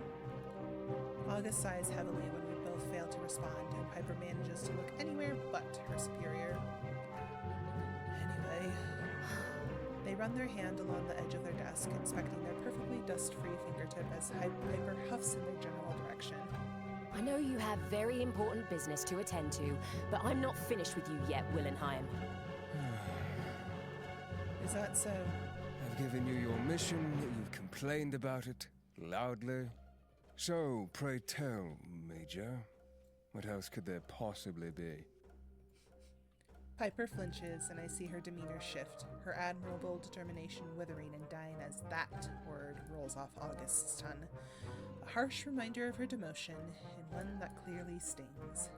August sighs heavily when we both fail to respond, and Piper manages to look anywhere but her superior. Anyway, they run their hand along the edge of their desk, inspecting their perfectly dust-free fingertip as Piper huffs in their general direction. I know you have very important business to attend to, but I'm not finished with you yet, Willenheim. Is that so? I've given you your mission, you've complained about it loudly. So, pray tell, Major, what else could there possibly be? Piper flinches, and I see her demeanor shift, her admirable determination withering and dying as that word rolls off August's tongue. A harsh reminder of her demotion, and one that clearly stings.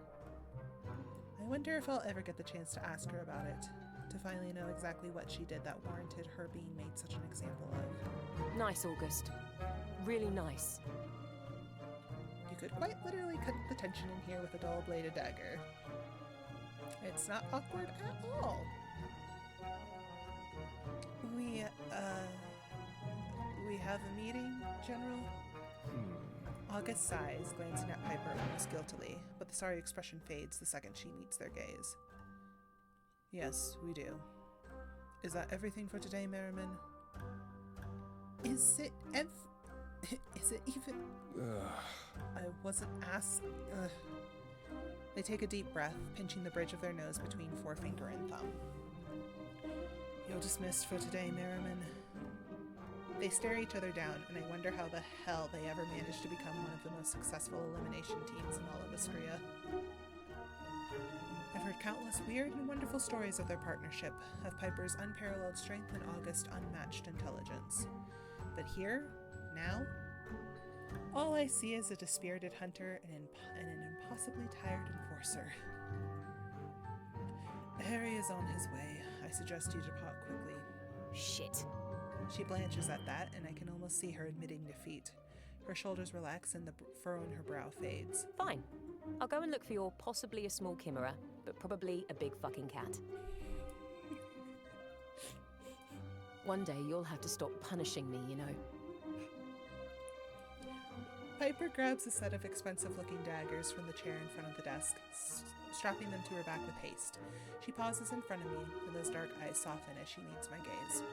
I wonder if I'll ever get the chance to ask her about it, to finally know exactly what she did that warranted her being made such an example of. Nice, August. Really nice. You could quite literally cut the tension in here with a dull-bladed dagger. It's not awkward at all. We have a meeting, General? August sighs, glancing at Piper almost guiltily, but the sorry expression fades the second she meets their gaze. Yes, we do. Is that everything for today, Merriman? Is it even... I wasn't asked... They take a deep breath, pinching the bridge of their nose between forefinger and thumb. You're dismissed for today, Merriman. They stare each other down, and I wonder how the hell they ever managed to become one of the most successful elimination teams in all of Astria. I've heard countless weird and wonderful stories of their partnership, of Piper's unparalleled strength and August's unmatched intelligence. But here, now, all I see is a dispirited hunter and an impossibly tired enforcer. Harry is on his way. I suggest you depart quickly. Shit. She blanches at that, and I can almost see her admitting defeat. Her shoulders relax and the furrow in her brow fades. Fine. I'll go and look for your possibly a small chimera, but probably a big fucking cat. One day you'll have to stop punishing me, you know. Piper grabs a set of expensive-looking daggers from the chair in front of the desk, strapping them to her back with haste. She pauses in front of me, and those dark eyes soften as she meets my gaze.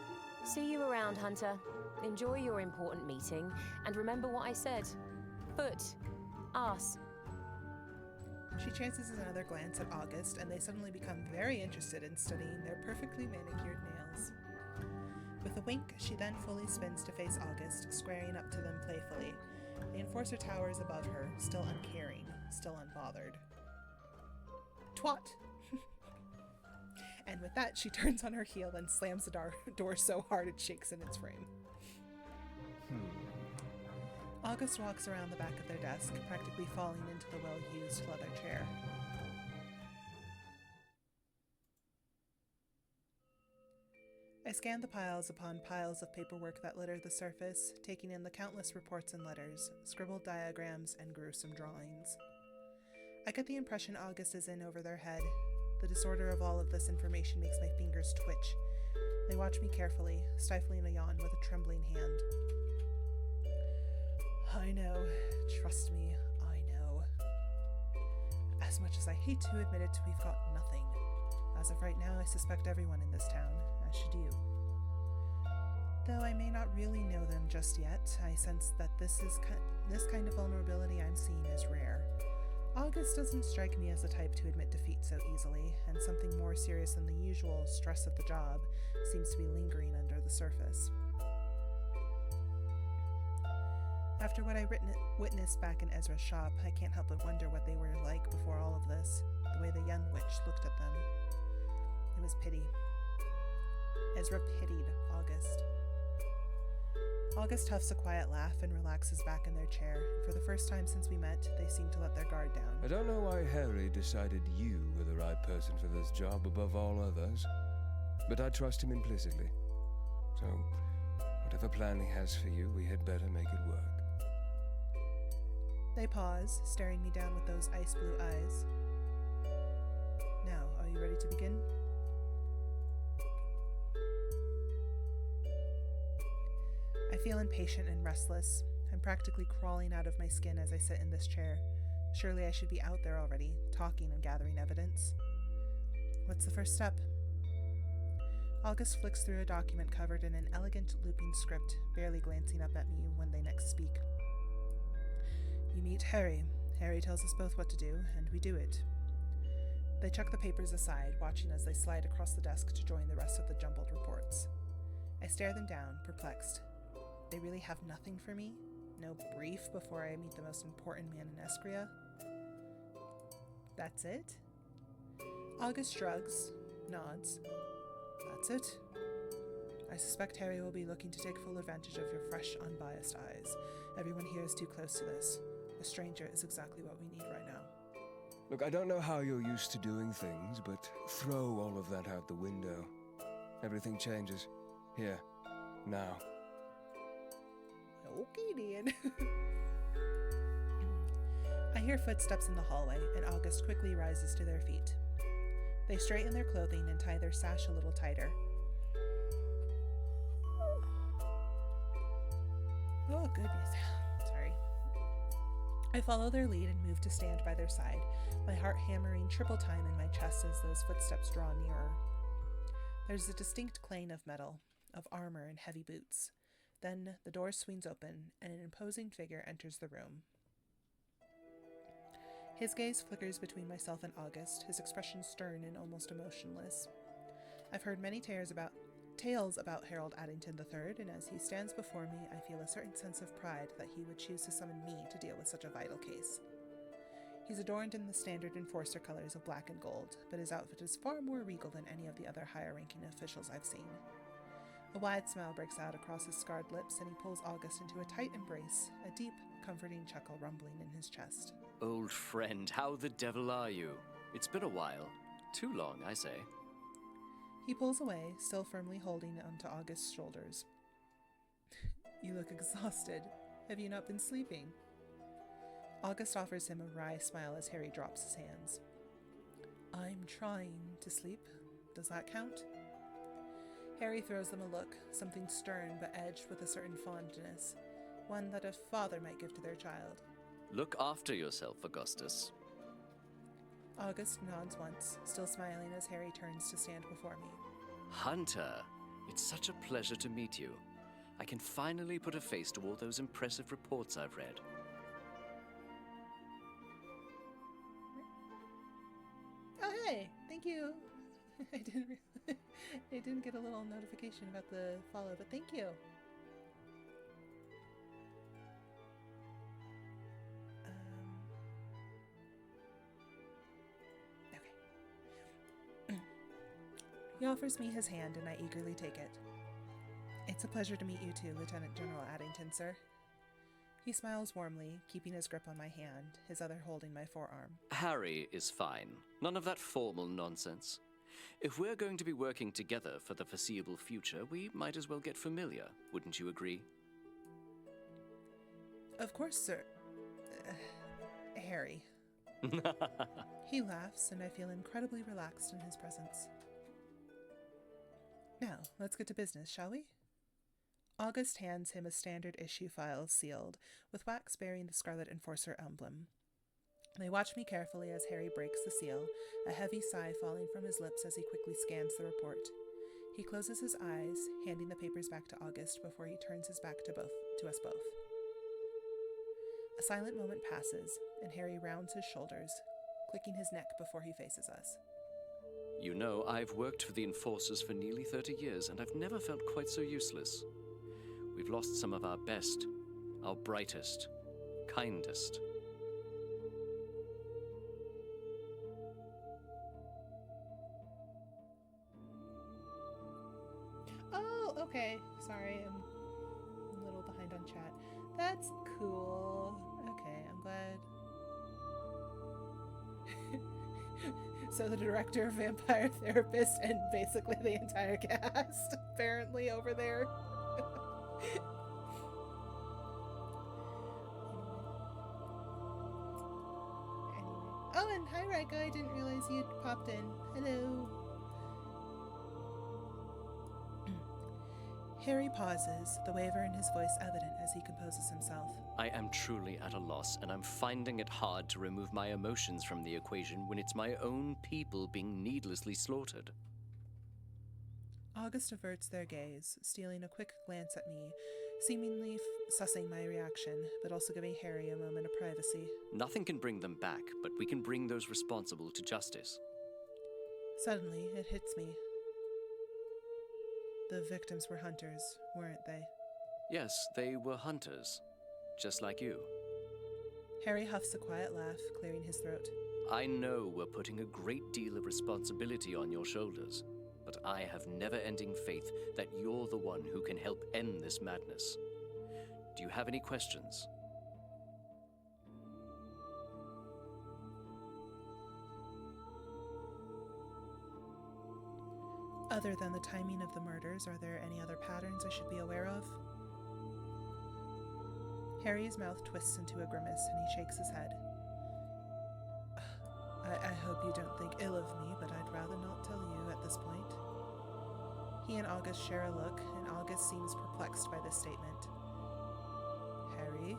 See you around, Hunter. Enjoy your important meeting, and remember what I said. Foot. Ass. She chances another glance at August, and they suddenly become very interested in studying their perfectly manicured nails. With a wink, she then fully spins to face August, squaring up to them playfully. The enforcer towers above her, still uncaring, still unbothered. Twat! And with that, she turns on her heel and slams the door so hard it shakes in its frame. August walks around the back of their desk, practically falling into the well-used leather chair. I scan the piles upon piles of paperwork that litter the surface, taking in the countless reports and letters, scribbled diagrams, and gruesome drawings. I get the impression August is in over their head. The disorder of all of this information makes my fingers twitch. They watch me carefully, stifling a yawn with a trembling hand. I know. Trust me, I know. As much as I hate to admit it, we've got nothing. As of right now, I suspect everyone in this town, as should you. Though I may not really know them just yet, I sense that this kind of vulnerability I'm seeing is rare. August doesn't strike me as the type to admit defeat so easily, and something more serious than the usual stress of the job seems to be lingering under the surface. After what I witnessed back in Ezra's shop, I can't help but wonder what they were like before all of this, the way the young witch looked at them. It was pity. Ezra pitied August. August huffs a quiet laugh and relaxes back in their chair, and for the first time since we met, they seem to let their guard down. I don't know why Harry decided you were the right person for this job above all others, but I trust him implicitly. So, whatever plan he has for you, we had better make it work. They pause, staring me down with those ice-blue eyes. Now, are you ready to begin? I feel impatient and restless. I'm I'm practically crawling out of my skin as I sit in this chair. Surely I should be out there already, talking and gathering evidence. What's the first step? August flicks through a document covered in an elegant looping script, barely glancing up at me when they next speak. You meet Harry. Harry tells us both what to do, and we do it. They chuck the papers aside, watching as they slide across the desk to join the rest of the jumbled reports. I stare them down, perplexed. They really have nothing for me? No brief before I meet the most important man in Escria? That's it? August shrugs, nods. That's it. I suspect Harry will be looking to take full advantage of your fresh, unbiased eyes. Everyone here is too close to this. A stranger is exactly what we need right now. Look, I don't know how you're used to doing things, but throw all of that out the window. Everything changes. Here. Now. Okay, Dan. I hear footsteps in the hallway, and August quickly rises to their feet. They straighten their clothing and tie their sash a little tighter. Oh, goodness. Sorry. I follow their lead and move to stand by their side, my heart hammering triple time in my chest as those footsteps draw nearer. There's a distinct clang of metal, of armor and heavy boots. Then the door swings open, and an imposing figure enters the room. His gaze flickers between myself and August, his expression stern and almost emotionless. I've heard many tales about Harold Addington III, and as he stands before me, I feel a certain sense of pride that he would choose to summon me to deal with such a vital case. He's adorned in the standard enforcer colors of black and gold, but his outfit is far more regal than any of the other higher-ranking officials I've seen. A wide smile breaks out across his scarred lips, and he pulls August into a tight embrace, a deep, comforting chuckle rumbling in his chest. Old friend, how the devil are you? It's been a while. Too long, I say. He pulls away, still firmly holding onto August's shoulders. You look exhausted. Have you not been sleeping? August offers him a wry smile as Harry drops his hands. I'm trying to sleep. Does that count? Harry throws them a look, something stern but edged with a certain fondness, one that a father might give to their child. Look after yourself, Augustus. August nods once, still smiling as Harry turns to stand before me. Hunter, it's such a pleasure to meet you. I can finally put a face to all those impressive reports I've read. Oh, hey! Thank you! I didn't get a little notification about the follow, but thank you. Okay. He offers me his hand, and I eagerly take it. It's a pleasure to meet you too, Lieutenant General Addington, sir. He smiles warmly, keeping his grip on my hand, his other holding my forearm. Harry is fine. None of that formal nonsense. If we're going to be working together for the foreseeable future, we might as well get familiar, wouldn't you agree? Of course, sir. Harry. He laughs, and I feel incredibly relaxed in his presence. Now, let's get to business, shall we? August hands him a standard issue file sealed, with wax bearing the Scarlet Enforcer emblem. They watch me carefully as Harry breaks the seal, a heavy sigh falling from his lips as he quickly scans the report. He closes his eyes, handing the papers back to August before he turns his back to us both. A silent moment passes, and Harry rounds his shoulders, clicking his neck before he faces us. You know, I've worked for the Enforcers for nearly 30 years, and I've never felt quite so useless. We've lost some of our best, our brightest, kindest. Oh, okay. Sorry, I'm a little behind on chat. That's cool. Okay, I'm glad. So the director of Vampire Therapist and basically the entire cast, apparently, over there. Anyway. Oh, and hi, Rika. I didn't realize you'd popped in. Hello. Harry pauses, the waver in his voice evident as he composes himself. I am truly at a loss, and I'm finding it hard to remove my emotions from the equation when it's my own people being needlessly slaughtered. August averts their gaze, stealing a quick glance at me, seemingly sussing my reaction, but also giving Harry a moment of privacy. Nothing can bring them back, but we can bring those responsible to justice. Suddenly, it hits me. The victims were hunters, weren't they? Yes, they were hunters, just like you. Harry huffs a quiet laugh, clearing his throat. I know we're putting a great deal of responsibility on your shoulders, but I have never-ending faith that you're the one who can help end this madness. Do you have any questions? Other than the timing of the murders, are there any other patterns I should be aware of? Harry's mouth twists into a grimace and he shakes his head. I hope you don't think ill of me, but I'd rather not tell you at this point. He and August share a look, and August seems perplexed by this statement. Harry?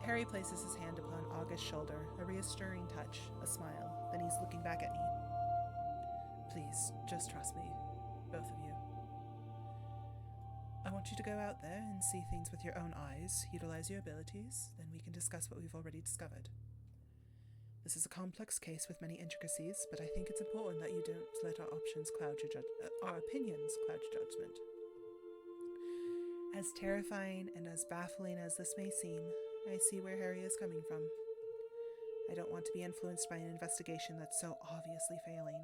Harry places his hand upon August's shoulder, a reassuring touch, a smile, then he's looking back at me. Please, just trust me, both of you. I want you to go out there and see things with your own eyes, utilize your abilities, then we can discuss what we've already discovered. This is a complex case with many intricacies, but I think it's important that you don't let our opinions cloud your judgment. As terrifying and as baffling as this may seem, I see where Harry is coming from. I don't want to be influenced by an investigation that's so obviously failing.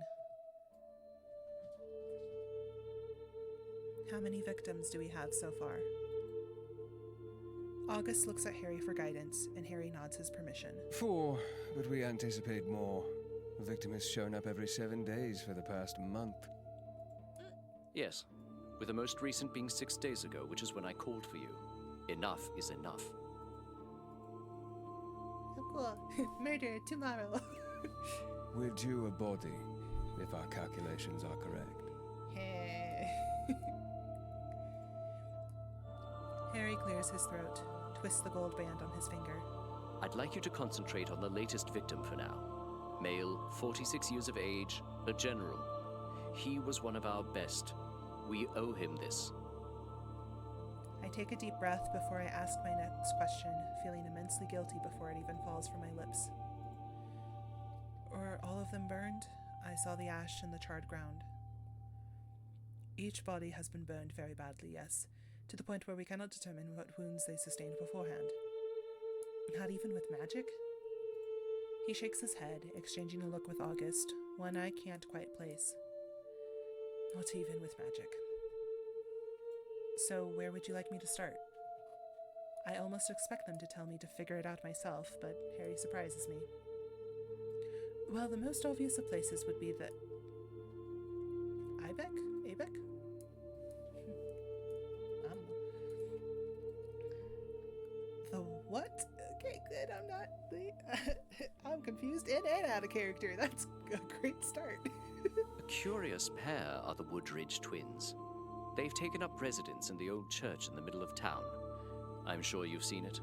How many victims do we have so far? August looks at Harry for guidance, and Harry nods his permission. 4, but we anticipate more. The victim has shown up every 7 days for the past month. Yes, with the most recent being 6 days ago, which is when I called for you. Enough is enough. Oh, cool. Murder tomorrow. We're due a body, if our calculations are correct. Harry clears his throat, twists the gold band on his finger. I'd like you to concentrate on the latest victim for now. Male, 46 years of age, a general. He was one of our best. We owe him this. I take a deep breath before I ask my next question, feeling immensely guilty before it even falls from my lips. Were all of them burned? I saw the ash and the charred ground. Each body has been burned very badly, yes, to the point where we cannot determine what wounds they sustained beforehand. Not even with magic? He shakes his head, exchanging a look with August, one I can't quite place. Not even with magic. So where would you like me to start? I almost expect them to tell me to figure it out myself, but Harry surprises me. Well, the most obvious of places would be the... Ibeck? Abeck? I don't know. The what? Okay, good, I'm not the... I'm confused and out of character. That's a great start. A curious pair are the Woodridge twins. They've taken up residence in the old church in the middle of town. I'm sure you've seen it.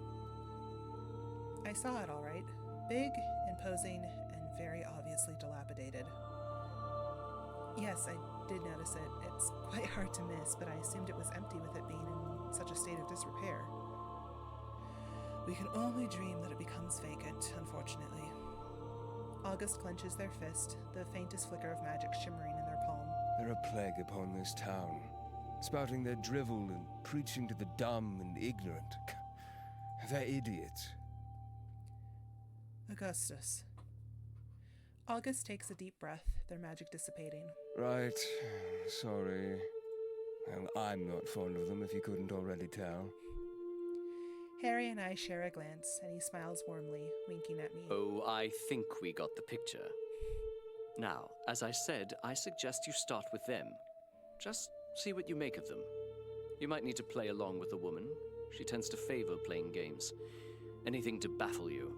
I saw it all right. Big, imposing, and very obviously dilapidated. Yes, I did notice it. It's quite hard to miss, but I assumed it was empty with it being in such a state of disrepair. We can only dream that it becomes vacant, unfortunately. August clenches their fist, the faintest flicker of magic shimmering in their palm. They're a plague upon this town, spouting their drivel and preaching to the dumb and ignorant. They're idiots. Augustus. August takes a deep breath, their magic dissipating. Right. Sorry. Well, I'm not fond of them, if you couldn't already tell. Harry and I share a glance, and he smiles warmly, winking at me. Oh, I think we got the picture. Now, as I said, I suggest you start with them. Just see what you make of them. You might need to play along with the woman. She tends to favor playing games. Anything to baffle you.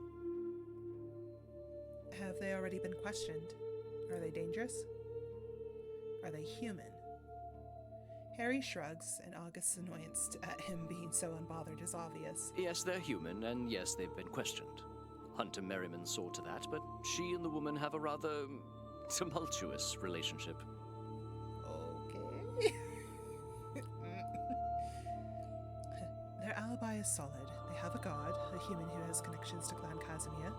Have they already been questioned? Are they dangerous? Are they human? Harry shrugs, and August's annoyance at him being so unbothered is obvious. Yes, they're human, and yes, they've been questioned. Hunter Merriman saw to that, but she and the woman have a rather tumultuous relationship. Okay. Their alibi is solid. They have a guard, a human who has connections to Clan Casimir.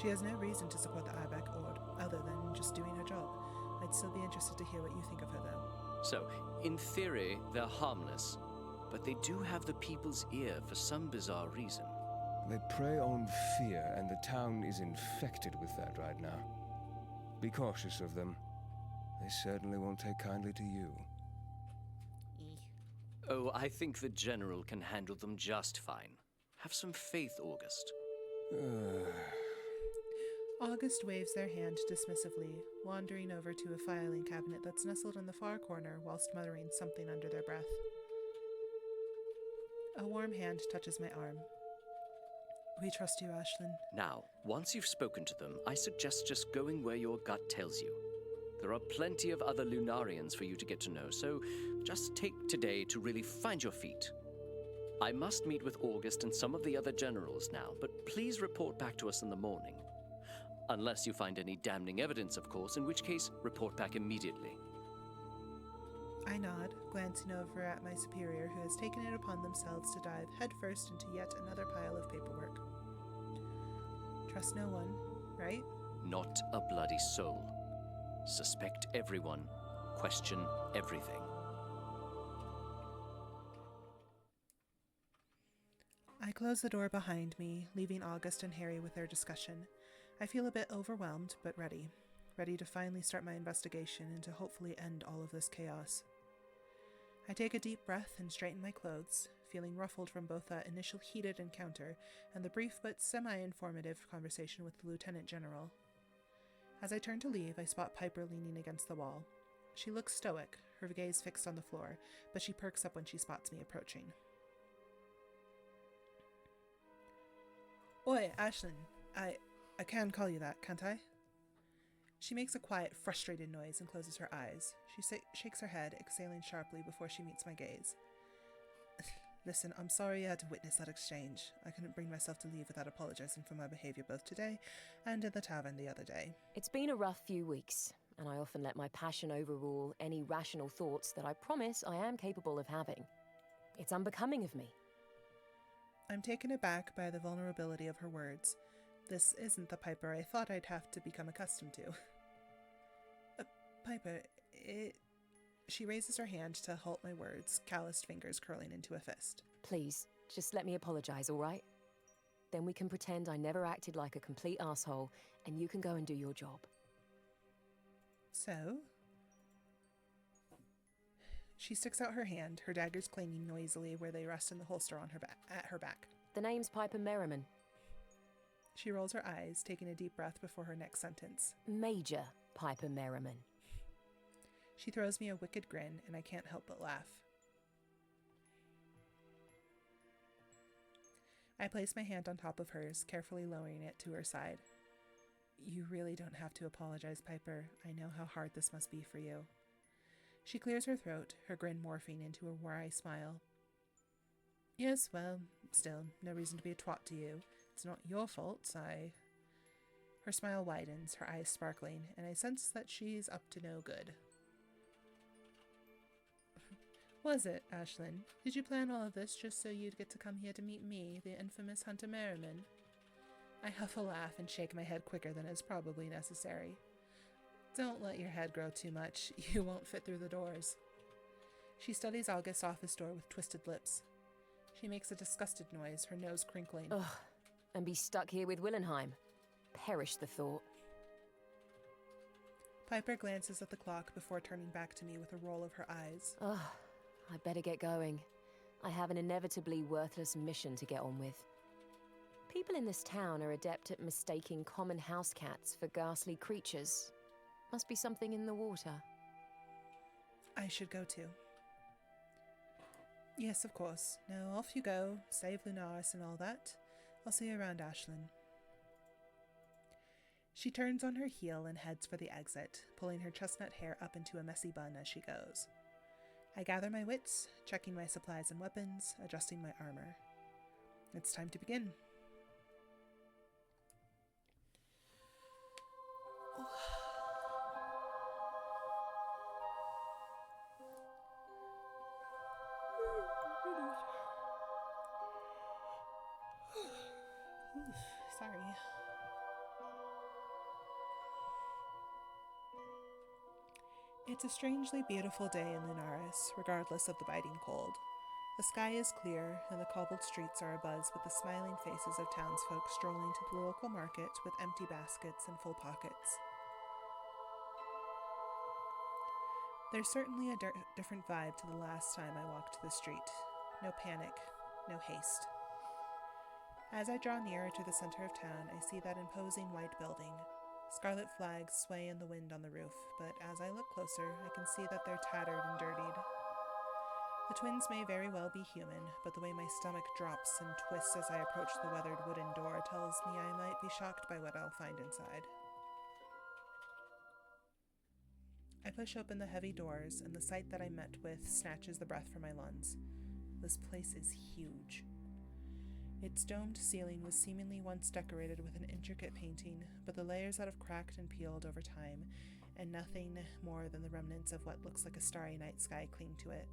She has no reason to support the Ibeck Ord, other than just doing her job. I'd still be interested to hear what you think of her, though. So, in theory, they're harmless, but they do have the people's ear for some bizarre reason. They prey on fear, and the town is infected with that right now. Be cautious of them. They certainly won't take kindly to you. Oh, I think the General can handle them just fine. Have some faith, August. August waves their hand dismissively, wandering over to a filing cabinet that's nestled in the far corner whilst muttering something under their breath. A warm hand touches my arm. We trust you, Ashlyn. Now, once you've spoken to them, I suggest just going where your gut tells you. There are plenty of other Lunarians for you to get to know, so just take today to really find your feet. I must meet with August and some of the other generals now, but please report back to us in the morning. Unless you find any damning evidence, of course, in which case, report back immediately. I nod, glancing over at my superior, who has taken it upon themselves to dive headfirst into yet another pile of paperwork. Trust no one, right? Not a bloody soul. Suspect everyone. Question everything. I close the door behind me, leaving August and Harry with their discussion. I feel a bit overwhelmed, but ready. Ready to finally start my investigation and to hopefully end all of this chaos. I take a deep breath and straighten my clothes, feeling ruffled from both that initial heated encounter and the brief but semi-informative conversation with the Lieutenant General. As I turn to leave, I spot Piper leaning against the wall. She looks stoic, her gaze fixed on the floor, but she perks up when she spots me approaching. Oi, Ashlyn, I can call you that, can't I? She makes a quiet, frustrated noise and closes her eyes. She shakes her head, exhaling sharply before she meets my gaze. Listen, I'm sorry you had to witness that exchange. I couldn't bring myself to leave without apologizing for my behavior both today and in the tavern the other day. It's been a rough few weeks, and I often let my passion overrule any rational thoughts that I promise I am capable of having. It's unbecoming of me. I'm taken aback by the vulnerability of her words. This isn't the Piper I thought I'd have to become accustomed to. Piper, She raises her hand to halt my words, calloused fingers curling into a fist. Please, just let me apologize, all right? Then we can pretend I never acted like a complete asshole, and you can go and do your job. So? She sticks out her hand, her daggers clanging noisily where they rest in the holster on at her back. The name's Piper Merriman. She rolls her eyes, taking a deep breath before her next sentence. Major Piper Merriman. She throws me a wicked grin, and I can't help but laugh. I place my hand on top of hers, carefully lowering it to her side. You really don't have to apologize, Piper. I know how hard this must be for you. She clears her throat, her grin morphing into a wry smile. Yes, well, still, no reason to be a twat to you. It's not your fault, Her smile widens, her eyes sparkling, and I sense that she's up to no good. Was it, Ashlyn? Did you plan all of this just so you'd get to come here to meet me, the infamous Hunter Merriman? I huff a laugh and shake my head quicker than is probably necessary. Don't let your head grow too much. You won't fit through the doors. She studies August's office door with twisted lips. She makes a disgusted noise, her nose crinkling. Ugh, and be stuck here with Willenheim. Perish the thought. Piper glances at the clock before turning back to me with a roll of her eyes. Ugh, I'd better get going. I have an inevitably worthless mission to get on with. People in this town are adept at mistaking common house cats for ghastly creatures. Must be something in the water. I should go too. Yes, of course. Now off you go, save Lunaris and all that. I'll see you around, Ashlyn. She turns on her heel and heads for the exit, pulling her chestnut hair up into a messy bun as she goes. I gather my wits, checking my supplies and weapons, adjusting my armor. It's time to begin. Sorry. It's a strangely beautiful day in Lunaris, regardless of the biting cold. The sky is clear, and the cobbled streets are abuzz with the smiling faces of townsfolk strolling to the local market with empty baskets and full pockets. There's certainly a different vibe to the last time I walked the street. No panic, no haste. As I draw nearer to the center of town, I see that imposing white building. Scarlet flags sway in the wind on the roof, but as I look closer, I can see that they're tattered and dirtied. The twins may very well be human, but the way my stomach drops and twists as I approach the weathered wooden door tells me I might be shocked by what I'll find inside. I push open the heavy doors, and the sight that I met with snatches the breath from my lungs. This place is huge. Its domed ceiling was seemingly once decorated with an intricate painting, but the layers that have cracked and peeled over time, and nothing more than the remnants of what looks like a starry night sky cling to it.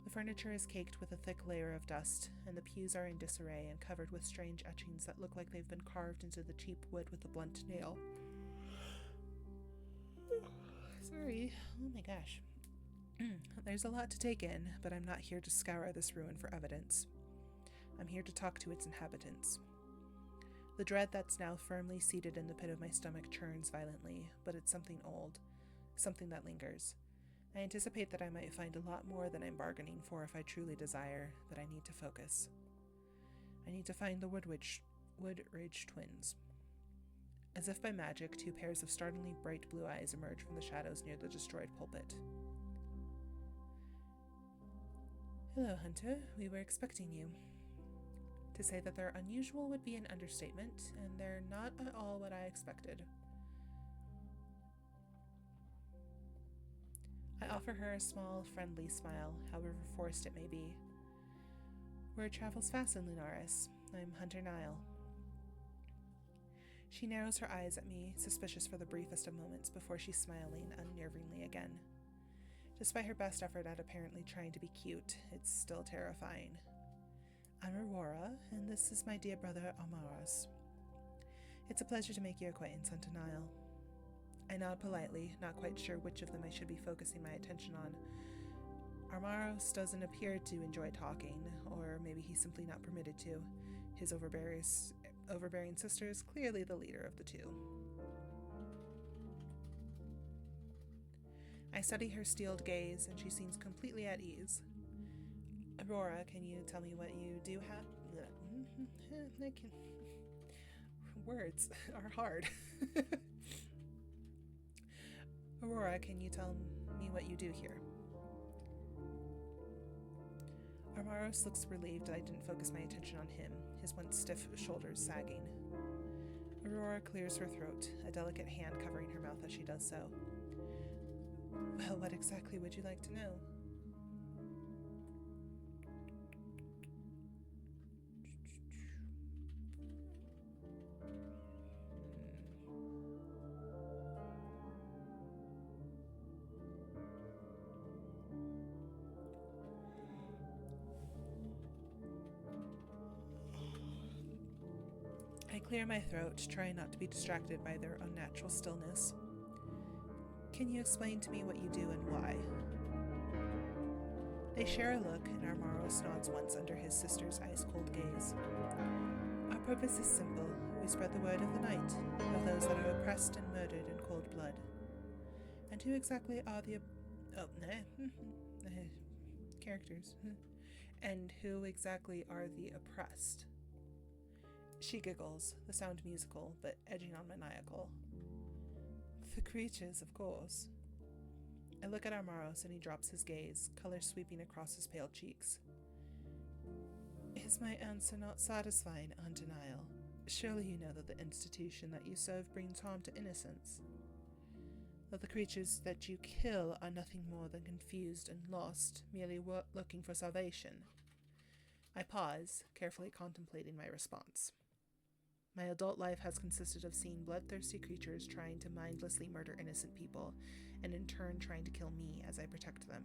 The furniture is caked with a thick layer of dust, and the pews are in disarray and covered with strange etchings that look like they've been carved into the cheap wood with a blunt nail. Sorry. Oh my gosh. There's a lot to take in, but I'm not here to scour this ruin for evidence. I'm here to talk to its inhabitants. The dread that's now firmly seated in the pit of my stomach churns violently, but it's something old, something that lingers. I anticipate that I might find a lot more than I'm bargaining for if I truly desire, but I need to focus. I need to find the Woodridge twins. As if by magic, two pairs of startlingly bright blue eyes emerge from the shadows near the destroyed pulpit. Hello, Hunter. We were expecting you. To say that they're unusual would be an understatement, and they're not at all what I expected. I offer her a small, friendly smile, however forced it may be. Word travels fast in Lunaris. I'm Hunter Nile. She narrows her eyes at me, suspicious for the briefest of moments before she's smiling unnervingly again. Despite her best effort at apparently trying to be cute, it's still terrifying. I'm Aurora, and this is my dear brother Armaros. It's a pleasure to make your acquaintance, Hunter Nile. I nod politely, not quite sure which of them I should be focusing my attention on. Armaros doesn't appear to enjoy talking, or maybe he's simply not permitted to. His overbearing sister is clearly the leader of the two. I study her steeled gaze, and she seems completely at ease. Aurora, can you tell me what you do have? Words are hard. Aurora, can you tell me what you do here? Armaros looks relieved that I didn't focus my attention on him, his once stiff shoulders sagging. Aurora clears her throat, a delicate hand covering her mouth as she does so. Well, what exactly would you like to know? I clear my throat, trying not to be distracted by their unnatural stillness. Can you explain to me what you do and why? They share a look, and Armaros nods once under his sister's ice-cold gaze. Our purpose is simple. We spread the word of the night, of those that are oppressed and murdered in cold blood. And who exactly are the characters? And who exactly are the oppressed? She giggles, the sound musical, but edging on maniacal. The creatures, of course. I look at Armaros and he drops his gaze, color sweeping across his pale cheeks. Is my answer not satisfying, Hunter Nile? Surely you know that the institution that you serve brings harm to innocents. Though the creatures that you kill are nothing more than confused and lost, merely looking for salvation. I pause, carefully contemplating my response. My adult life has consisted of seeing bloodthirsty creatures trying to mindlessly murder innocent people, and in turn trying to kill me as I protect them.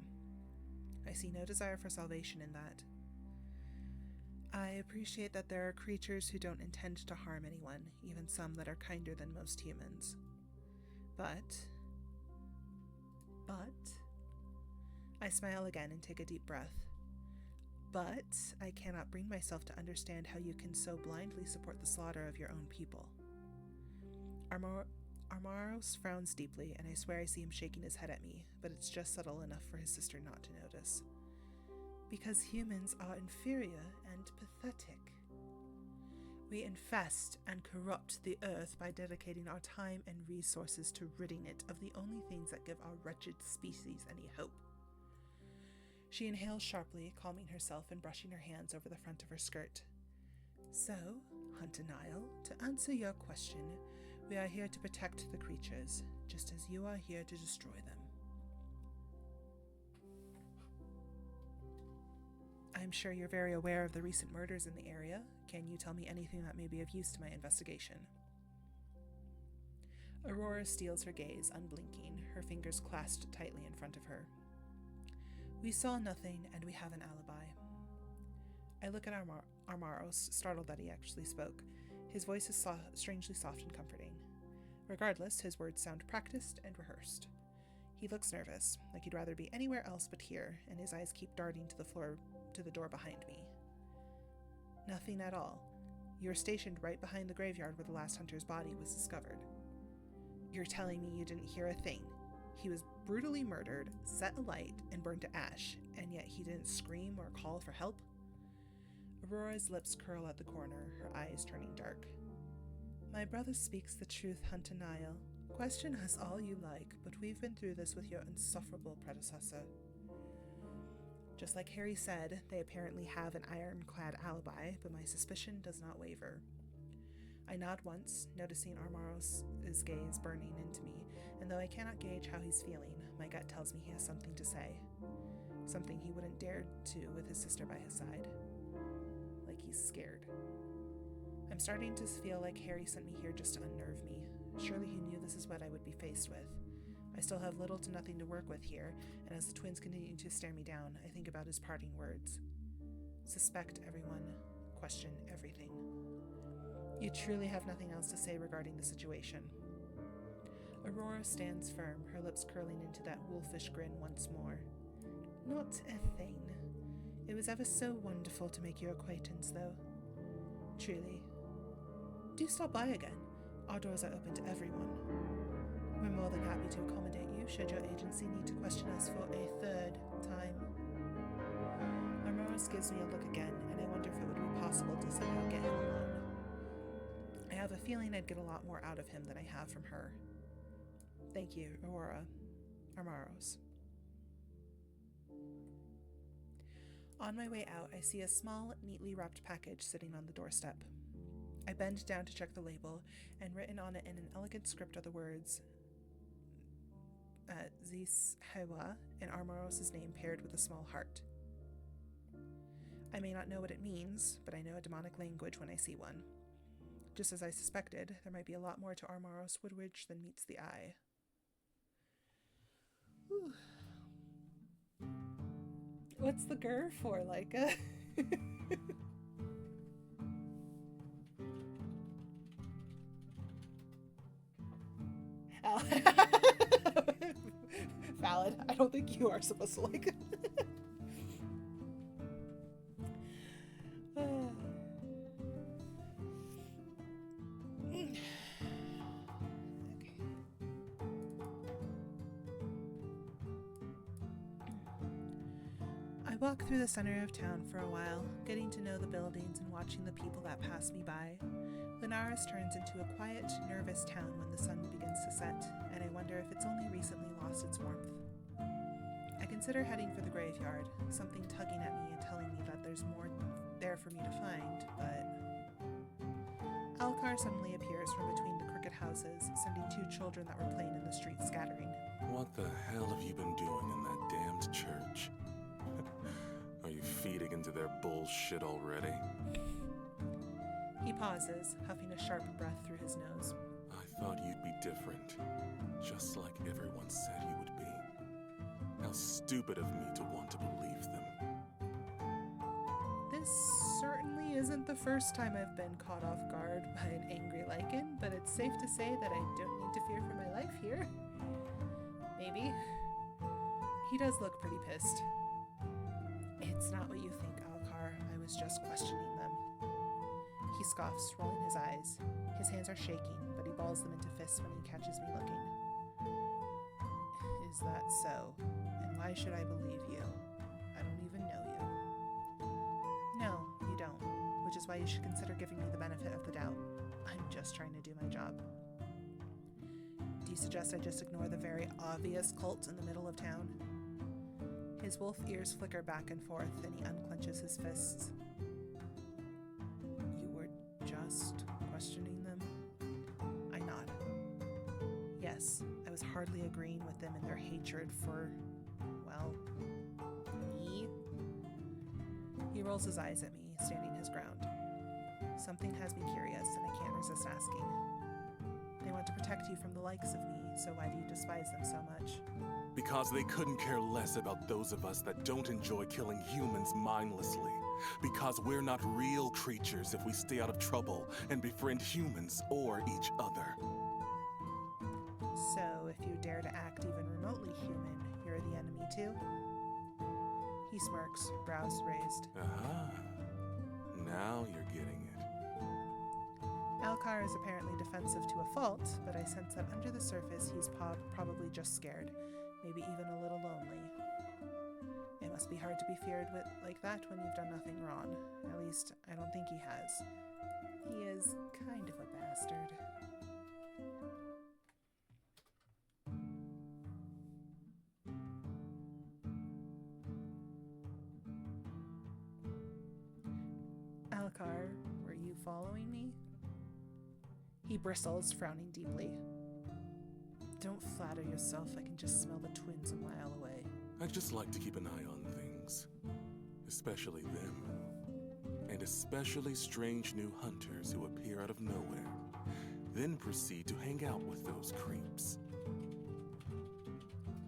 I see no desire for salvation in that. I appreciate that there are creatures who don't intend to harm anyone, even some that are kinder than most humans. But, I smile again and take a deep breath. But I cannot bring myself to understand how you can so blindly support the slaughter of your own people. Armaros frowns deeply, and I swear I see him shaking his head at me, but it's just subtle enough for his sister not to notice. Because humans are inferior and pathetic. We infest and corrupt the earth by dedicating our time and resources to ridding it of the only things that give our wretched species any hope. She inhales sharply, calming herself and brushing her hands over the front of her skirt. So, Huntanile, to answer your question, we are here to protect the creatures, just as you are here to destroy them. I'm sure you're very aware of the recent murders in the area. Can you tell me anything that may be of use to my investigation? Aurora steals her gaze, unblinking, her fingers clasped tightly in front of her. We saw nothing, and we have an alibi. I look at Armaros, startled that he actually spoke. His voice is strangely soft and comforting. Regardless, his words sound practiced and rehearsed. He looks nervous, like he'd rather be anywhere else but here, and his eyes keep darting to the door behind me. Nothing at all. You're stationed right behind the graveyard where the last hunter's body was discovered. You're telling me you didn't hear a thing. He was brutally murdered, set alight, and burned to ash, and yet he didn't scream or call for help? Aurora's lips curl at the corner, her eyes turning dark. My brother speaks the truth, Huntanile. Question us all you like, but we've been through this with your insufferable predecessor. Just like Harry said, they apparently have an ironclad alibi, but my suspicion does not waver. I nod once, noticing Armaros' gaze burning into me, and though I cannot gauge how he's feeling, my gut tells me he has something to say. Something he wouldn't dare to with his sister by his side. Like he's scared. I'm starting to feel like Harry sent me here just to unnerve me. Surely he knew this is what I would be faced with. I still have little to nothing to work with here, and as the twins continue to stare me down, I think about his parting words. Suspect everyone. Question everything. You truly have nothing else to say regarding the situation. Aurora stands firm, her lips curling into that wolfish grin once more. Not a thing. It was ever so wonderful to make your acquaintance, though. Truly. Do stop by again. Our doors are open to everyone. We're more than happy to accommodate you should your agency need to question us for a third time. Armaros gives me a look again, and I wonder if it would be possible to somehow get him alone. I have a feeling I'd get a lot more out of him than I have from her. Thank you, Aurora. Armaros. On my way out, I see a small, neatly wrapped package sitting on the doorstep. I bend down to check the label, and written on it in an elegant script are the words Zis Hewa and Armaros' name paired with a small heart. I may not know what it means, but I know a demonic language when I see one. Just as I suspected, there might be a lot more to Armaros Woodridge than meets the eye. Whew. What's the grr for, Leica? Valid. I don't think you are supposed to like it. I walk through the center of town for a while, getting to know the buildings and watching the people that pass me by. Linares turns into a quiet, nervous town when the sun begins to set, and I wonder if it's only recently lost its warmth. I consider heading for the graveyard, something tugging at me and telling me that there's more there for me to find, but... Alcar suddenly appears from between the crooked houses, sending two children that were playing in the street scattering, What the hell have you been doing in that damned church? Are you feeding into their bullshit already? He pauses, huffing a sharp breath through his nose. I thought you'd be different, just like everyone said you would be. How stupid of me to want to believe them. This certainly isn't the first time I've been caught off guard by an angry lichen, but it's safe to say that I don't need to fear for my life here. Maybe. He does look pretty pissed. It's not what you think, Alcar. I was just questioning them. He scoffs, rolling his eyes. His hands are shaking, but he balls them into fists when he catches me looking. Is that so? And why should I believe you? I don't even know you. No, you don't, which is why you should consider giving me the benefit of the doubt. I'm just trying to do my job. Do you suggest I just ignore the very obvious cult in the middle of town? His wolf ears flicker back and forth, and he unclenches his fists. You were just questioning them? I nod. Yes, I was hardly agreeing with them in their hatred for, well, me. He rolls his eyes at me, standing his ground. Something has me curious, and I can't resist asking. They want to protect you from the likes of me, so why do you despise them so much? Because they couldn't care less about those of us that don't enjoy killing humans mindlessly. Because we're not real creatures if we stay out of trouble and befriend humans or each other. So, if you dare to act even remotely human, you're the enemy too? He smirks, brows raised. Aha. Now you're getting it. Alcar is apparently defensive to a fault, but I sense that under the surface he's probably just scared, maybe even a little lonely. It must be hard to be feared like that when you've done nothing wrong. At least, I don't think he has. He is kind of a bastard. Alcar, were you following me? He bristles, frowning deeply. Don't flatter yourself, I can just smell the twins a mile away. I'd just like to keep an eye on things. Especially them. And especially strange new hunters who appear out of nowhere. Then proceed to hang out with those creeps.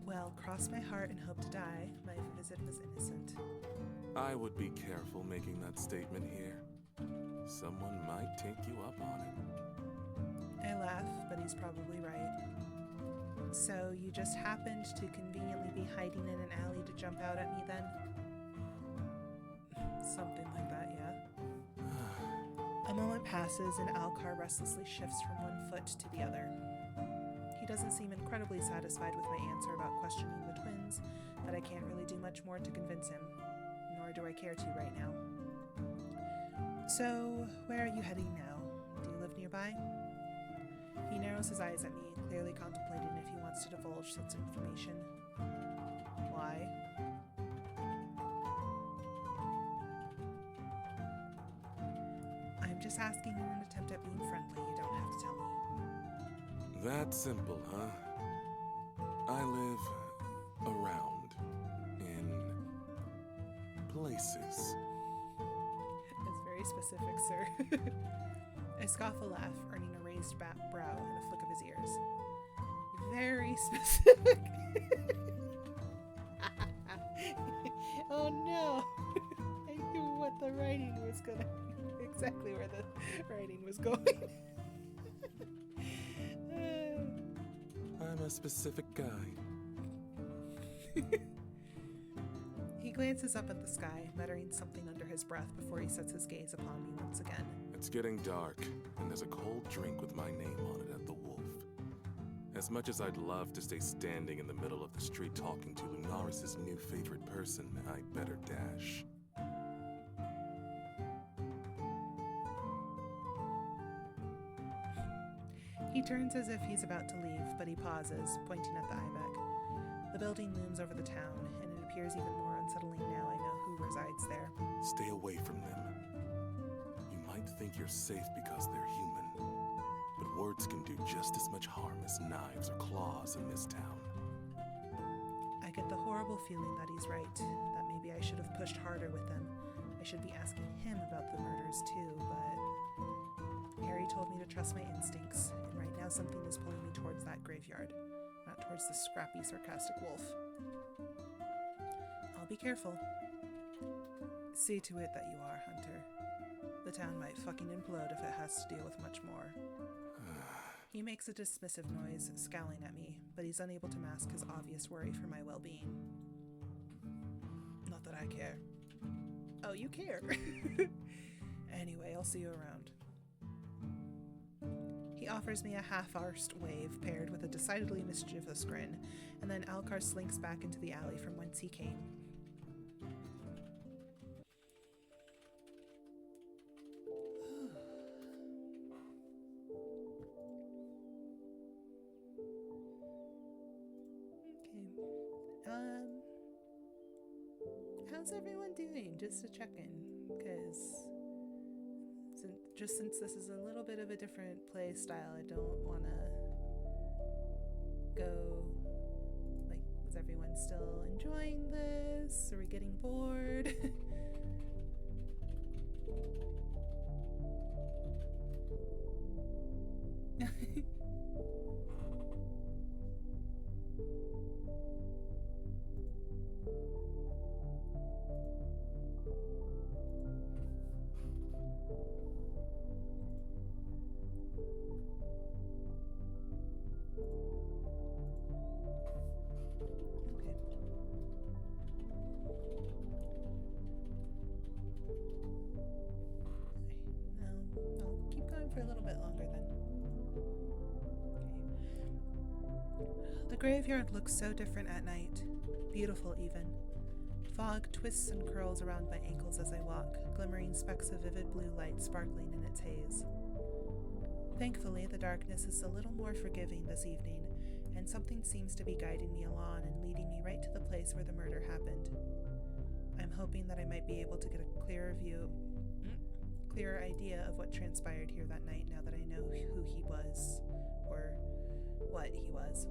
Well, cross my heart and hope to die. My visit was innocent. I would be careful making that statement here. Someone might take you up on it. I laugh, but he's probably right. So you just happened to conveniently be hiding in an alley to jump out at me then? Something like that, yeah. A moment passes and Alcar restlessly shifts from one foot to the other. He doesn't seem incredibly satisfied with my answer about questioning the twins, but I can't really do much more to convince him, nor do I care to right now. So, where are you heading now? Do you live nearby? He narrows his eyes at me, clearly contemplating if he wants to divulge such information. Why? I'm just asking in an attempt at being friendly. You don't have to tell me. That simple, huh? I live around. In places. That's very specific, sir. I scoff a laugh, earning a raised brow and a flick of his ears. Very specific. Oh no! I knew what the writing was gonna. Exactly where the writing was going. I'm a specific guy. He glances up at the sky, muttering something under his breath before he sets his gaze upon me once again. It's getting dark, and there's a cold drink with my name on it at the Wolf. As much as I'd love to stay standing in the middle of the street talking to Lunaris' new favorite person, I better dash. He turns as if he's about to leave, but he pauses, pointing at the Ibex. The building looms over the town, and it appears even more unsettling now I know who resides there. Stay away from them. You might think you're safe because they're human, but words can do just as much harm as knives or claws in this town. get the horrible feeling that he's right, that maybe I should have pushed harder with them. I should be asking him about the murders too, but Harry told me to trust my instincts, and right now something is pulling me towards that graveyard, not towards the scrappy, sarcastic wolf. I'll be careful. See to it that you are, Hunter. The town might fucking implode if it has to deal with much more. He makes a dismissive noise, scowling at me, but he's unable to mask his obvious worry for my well-being. Not that I care. Oh, you care. Anyway, I'll see you around. He offers me a half-arsed wave paired with a decidedly mischievous grin, and then Alcar slinks back into the alley from whence he came. How's everyone doing? Just to check in, because since this is a little bit of a different play style, I don't want to go, like, is everyone still enjoying this? Are we getting bored? For a little bit longer then. Okay. The graveyard looks so different at night. Beautiful even. Fog twists and curls around my ankles as I walk, glimmering specks of vivid blue light sparkling in its haze. Thankfully, the darkness is a little more forgiving this evening, and something seems to be guiding me along and leading me right to the place where the murder happened. I'm hoping that I might be able to get a clearer idea of what transpired here that night now that I know who he was, or what he was.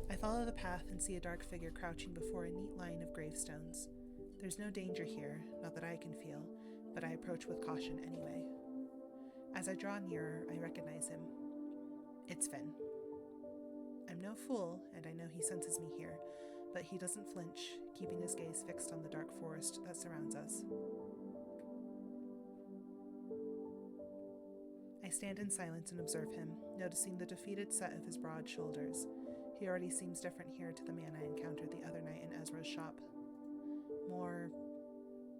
I follow the path and see a dark figure crouching before a neat line of gravestones. There's no danger here, not that I can feel, but I approach with caution anyway. As I draw nearer, I recognize him. It's Finn. I'm no fool, and I know he senses me here, but he doesn't flinch, keeping his gaze fixed on the dark forest that surrounds us. I stand in silence and observe him, noticing the defeated set of his broad shoulders. He already seems different here to the man I encountered the other night in Ezra's shop. More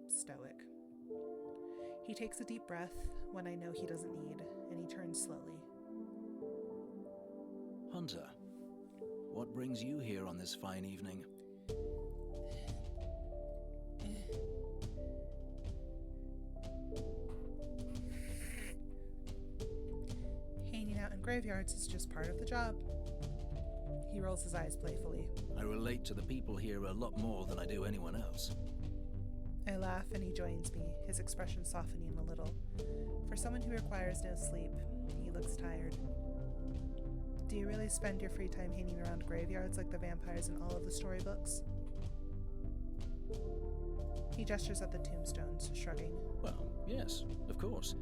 stoic. He takes a deep breath when I know he doesn't need, and he turns slowly. Hunter, what brings you here on this fine evening? Hanging out in graveyards is just part of the job. He rolls his eyes playfully. I relate to the people here a lot more than I do anyone else. I laugh and he joins me, his expression softening a little. For someone who requires no sleep, he looks tired. Do you really spend your free time hanging around graveyards like the vampires in all of the storybooks? He gestures at the tombstones, shrugging. Well, yes, of course.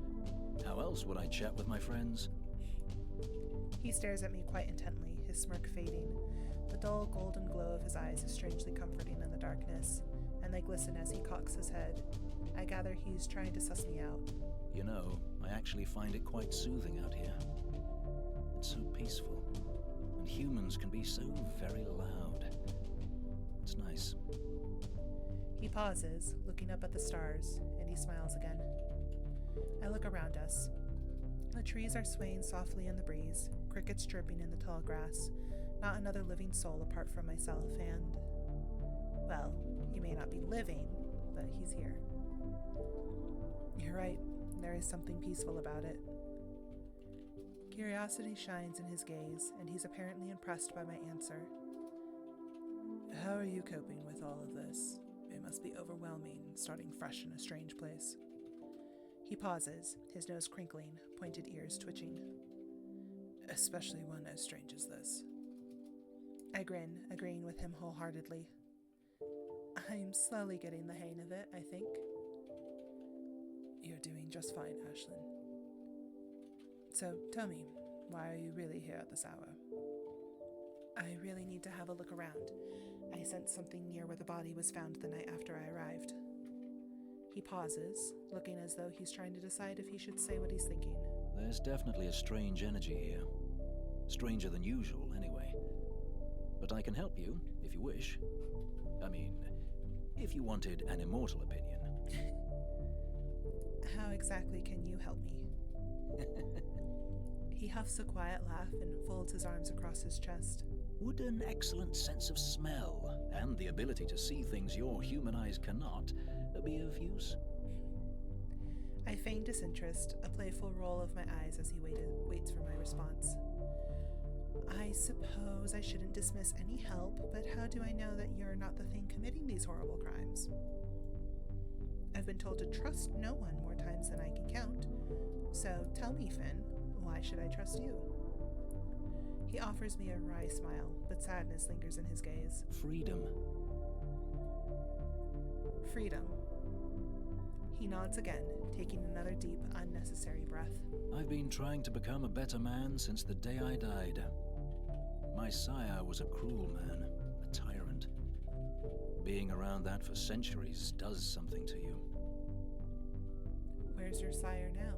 How else would I chat with my friends? He stares at me quite intently, his smirk fading. The dull golden glow of his eyes is strangely comforting in the darkness, and they glisten as he cocks his head. I gather he's trying to suss me out. You know, I actually find it quite soothing out here. It's so peaceful, and humans can be so very loud. It's nice. He pauses, looking up at the stars, and he smiles again. I look around us. The trees are swaying softly in the breeze, crickets chirping in the tall grass, not another living soul apart from myself, and, well, he may not be living, but he's here. You're right, there is something peaceful about it. Curiosity shines in his gaze, and he's apparently impressed by my answer. How are you coping with all of this? It must be overwhelming, starting fresh in a strange place. He pauses, his nose crinkling, pointed ears twitching. Especially one as strange as this. I grin, agreeing with him wholeheartedly. I'm slowly getting the hang of it, I think. You're doing just fine, Ashlyn. So tell me, why are you really here at this hour? I really need to have a look around. I sensed something near where the body was found the night after I arrived. He pauses, looking as though he's trying to decide if he should say what he's thinking. There's definitely a strange energy here. Stranger than usual, anyway. But I can help you, if you wish. I mean, if you wanted an immortal opinion. How exactly can you help me? He huffs a quiet laugh and folds his arms across his chest. Would an excellent sense of smell and the ability to see things your human eyes cannot be of use? I feign disinterest, a playful roll of my eyes as he waits for my response. I suppose I shouldn't dismiss any help, but how do I know that you're not the thing committing these horrible crimes? I've been told to trust no one more times than I can count. So tell me, Finn, why should I trust you? He offers me a wry smile, but sadness lingers in his gaze. Freedom. Freedom. He nods again, taking another deep, unnecessary breath. I've been trying to become a better man since the day I died. My sire was a cruel man, a tyrant. Being around that for centuries does something to you. Where's your sire now?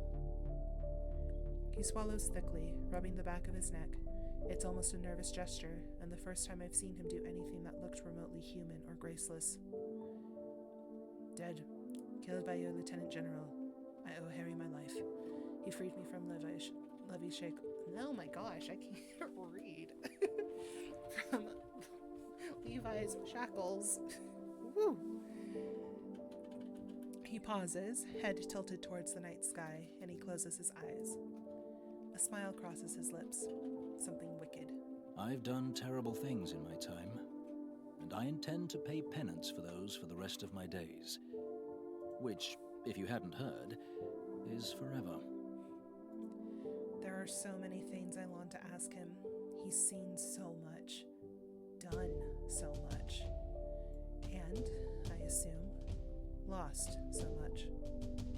He swallows thickly, rubbing the back of his neck. It's almost a nervous gesture, and the first time I've seen him do anything that looked remotely human or graceless. Dead. Killed by your Lieutenant General. I owe Harry my life. He freed me from Levi Sheikh. Oh my gosh, I can't read. From Levi's shackles. Woo! He pauses, head tilted towards the night sky, and he closes his eyes. A smile crosses his lips. Something wicked. I've done terrible things in my time, and I intend to pay penance for those for the rest of my days. Which, if you hadn't heard, is forever. There are so many things I long to ask him. He's seen so much, done so much, and, I assume, lost so much.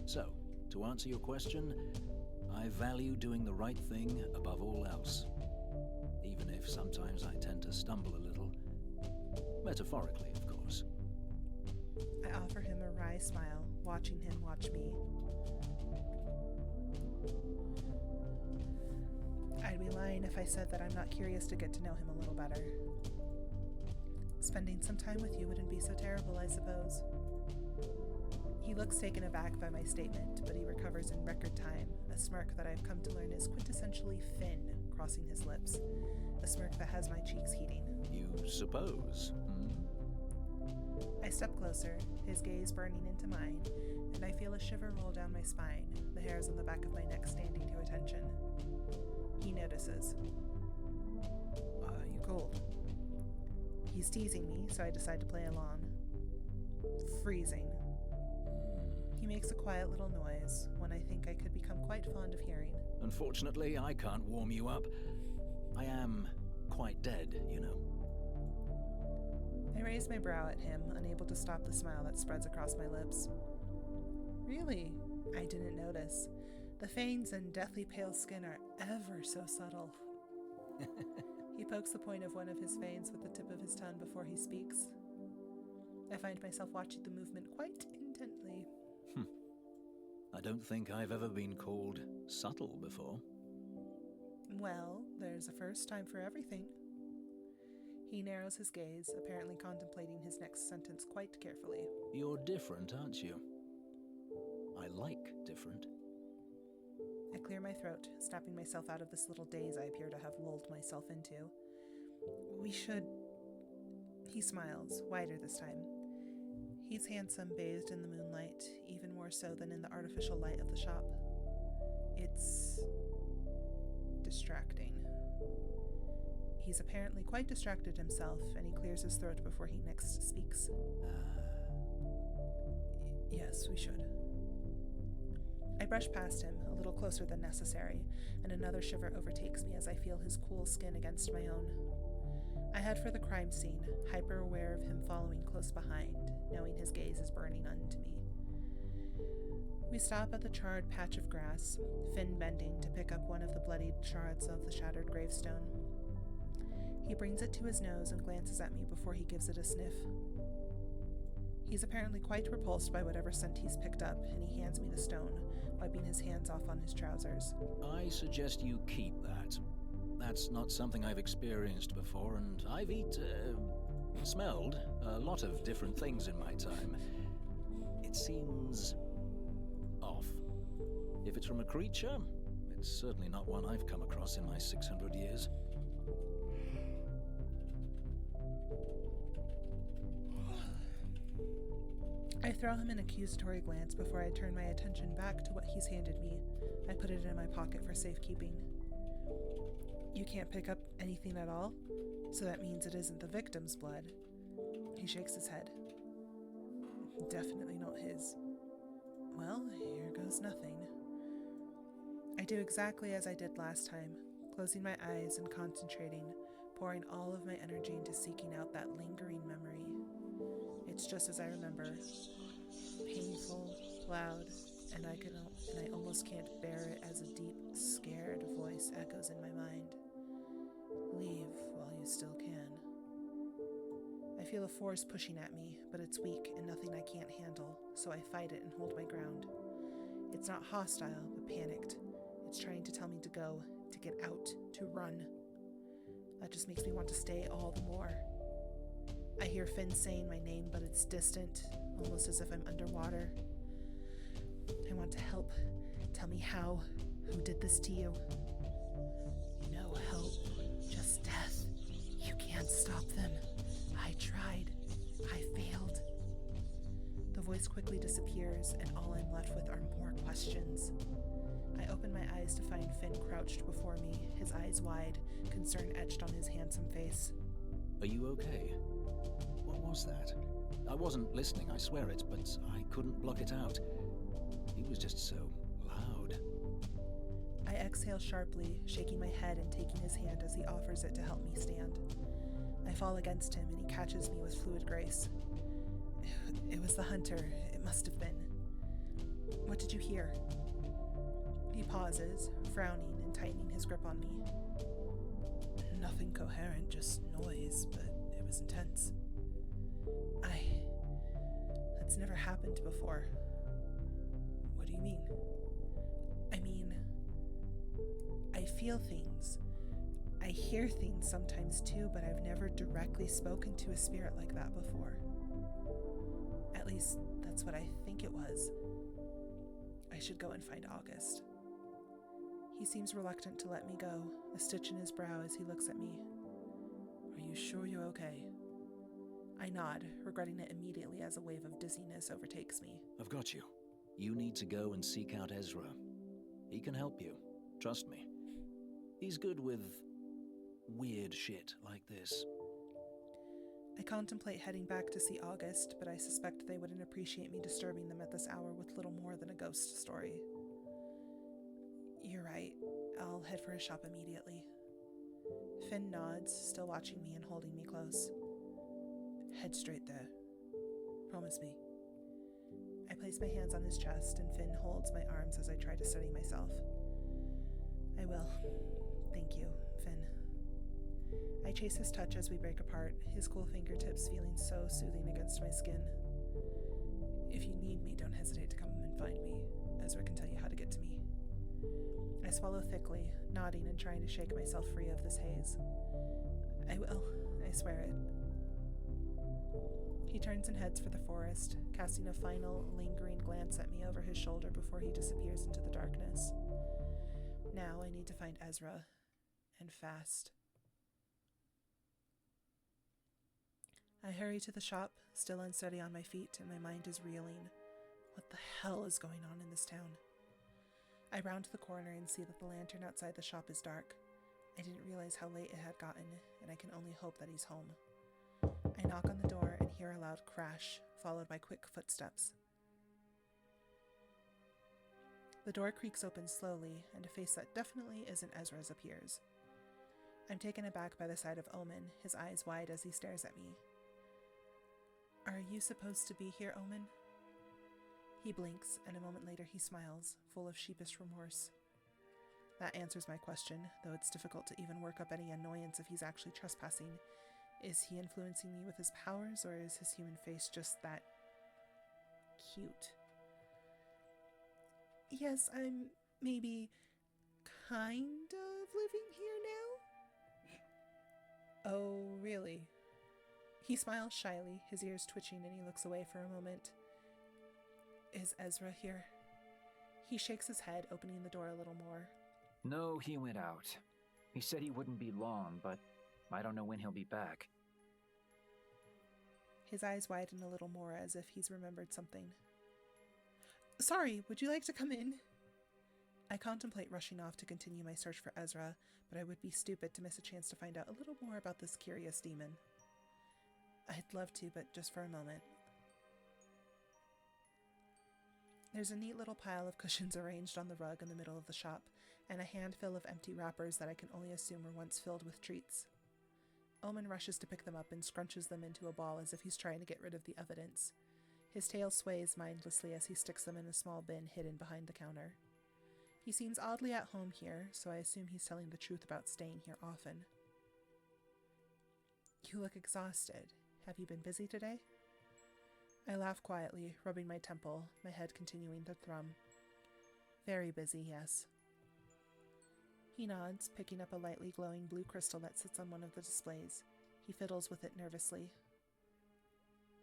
So, to answer your question, I value doing the right thing above all else, even if sometimes I tend to stumble a little. Metaphorically, of course. I offer him a wry smile, watching him watch me. I'd be lying if I said that I'm not curious to get to know him a little better. Spending some time with you wouldn't be so terrible, I suppose. He looks taken aback by my statement, but he recovers in record time, a smirk that I've come to learn is quintessentially Finn crossing his lips, a smirk that has my cheeks heating. You suppose? I step closer, his gaze burning into mine, and I feel a shiver roll down my spine, the hairs on the back of my neck standing to attention. He notices. Are you cold? He's teasing me, so I decide to play along. Freezing. He makes a quiet little noise, one I think I could become quite fond of hearing. Unfortunately, I can't warm you up. I am quite dead, you know. I raise my brow at him, unable to stop the smile that spreads across my lips. Really? I didn't notice. The fangs and deathly pale skin are ever so subtle. He pokes the point of one of his fangs with the tip of his tongue before he speaks. I find myself watching the movement quite intently. I don't think I've ever been called subtle before. Well, there's a first time for everything. He narrows his gaze, apparently contemplating his next sentence quite carefully. You're different, aren't you? I like different. I clear my throat, snapping myself out of this little daze I appear to have lulled myself into. We should... He smiles, wider this time. He's handsome, bathed in the moonlight, even more so than in the artificial light of the shop. It's... distracting. He's apparently quite distracted himself, and he clears his throat before he next speaks. Yes, we should. I brush past him, a little closer than necessary, and another shiver overtakes me as I feel his cool skin against my own. I head for the crime scene, hyper aware of him following close behind, knowing his gaze is burning onto me. We stop at the charred patch of grass, Finn bending to pick up one of the bloodied shards of the shattered gravestone. He brings it to his nose and glances at me before he gives it a sniff. He's apparently quite repulsed by whatever scent he's picked up, and he hands me the stone, wiping his hands off on his trousers. I suggest you keep that. That's not something I've experienced before, and I've smelled a lot of different things in my time. It seems off. If it's from a creature, it's certainly not one I've come across in my 600 years. I throw him an accusatory glance before I turn my attention back to what he's handed me. I put it in my pocket for safekeeping. You can't pick up anything at all? So that means it isn't the victim's blood. He shakes his head. Definitely not his. Well, here goes nothing. I do exactly as I did last time, closing my eyes and concentrating, pouring all of my energy into seeking out that lingering memory. It's just as I remember. Painful, loud, and I almost can't bear it as a deep, scared voice echoes in my mind. Leave while you still can. I feel a force pushing at me, but it's weak and nothing I can't handle, so I fight it and hold my ground. It's not hostile, but panicked. It's trying to tell me to go, to get out, to run. That just makes me want to stay all the more. I hear Finn saying my name, but it's distant, almost as if I'm underwater. I want to help. Tell me how. Who did this to you? No help, just death. You can't stop them. I tried. I failed. The voice quickly disappears, and all I'm left with are more questions. I open my eyes to find Finn crouched before me, his eyes wide, concern etched on his handsome face. Are you okay? What was that? I wasn't listening, I swear it, but I couldn't block it out. He was just so loud. I exhale sharply, shaking my head and taking his hand as he offers it to help me stand. I fall against him and he catches me with fluid grace. It was the hunter. It must have been. What did you hear? He pauses, frowning and tightening his grip on me. Nothing coherent, just noise, but it was intense. That's never happened before. What do you mean? I mean, I feel things. I hear things sometimes too, but I've never directly spoken to a spirit like that before. At least, that's what I think it was. I should go and find August. He seems reluctant to let me go, a stitch in his brow as he looks at me. Are you sure you're okay? I nod, regretting it immediately as a wave of dizziness overtakes me. I've got you. You need to go and seek out Ezra. He can help you. Trust me. He's good with weird shit like this. I contemplate heading back to see August, but I suspect they wouldn't appreciate me disturbing them at this hour with little more than a ghost story. You're right. I'll head for a shop immediately. Finn nods, still watching me and holding me close. Head straight there. Promise me. I place my hands on his chest and Finn holds my arms as I try to steady myself. I will. Thank you, Finn. I chase his touch as we break apart, his cool fingertips feeling so soothing against my skin. If you need me, don't hesitate to come and find me. Ezra can tell you how to get to me. I swallow thickly, nodding and trying to shake myself free of this haze. I will. I swear it. He turns and heads for the forest, casting a final, lingering glance at me over his shoulder before he disappears into the darkness. Now I need to find Ezra, and fast. I hurry to the shop, still unsteady on my feet, and my mind is reeling. What the hell is going on in this town? I round the corner and see that the lantern outside the shop is dark. I didn't realize how late it had gotten, and I can only hope that he's home. I knock on the door and hear a loud crash, followed by quick footsteps. The door creaks open slowly, and a face that definitely isn't Ezra's appears. I'm taken aback by the sight of Omen, his eyes wide as he stares at me. Are you supposed to be here, Omen? He blinks, and a moment later he smiles, full of sheepish remorse. That answers my question, though it's difficult to even work up any annoyance if he's actually trespassing. Is he influencing me with his powers, or is his human face just that cute? Yes, I'm maybe kind of living here now? Oh, really? He smiles shyly, his ears twitching, and he looks away for a moment. Is Ezra here? He shakes his head, opening the door a little more. No, he went out. He said he wouldn't be long, but I don't know when he'll be back. His eyes widen a little more, as if he's remembered something. Sorry, would you like to come in? I contemplate rushing off to continue my search for Ezra, but I would be stupid to miss a chance to find out a little more about this curious demon. I'd love to, but just for a moment. There's a neat little pile of cushions arranged on the rug in the middle of the shop, and a handful of empty wrappers that I can only assume were once filled with treats. Omen rushes to pick them up and scrunches them into a ball as if he's trying to get rid of the evidence. His tail sways mindlessly as he sticks them in a small bin hidden behind the counter. He seems oddly at home here, so I assume he's telling the truth about staying here often. You look exhausted. Have you been busy today? I laugh quietly, rubbing my temple, my head continuing to thrum. Very busy, yes. He nods, picking up a lightly glowing blue crystal that sits on one of the displays. He fiddles with it nervously.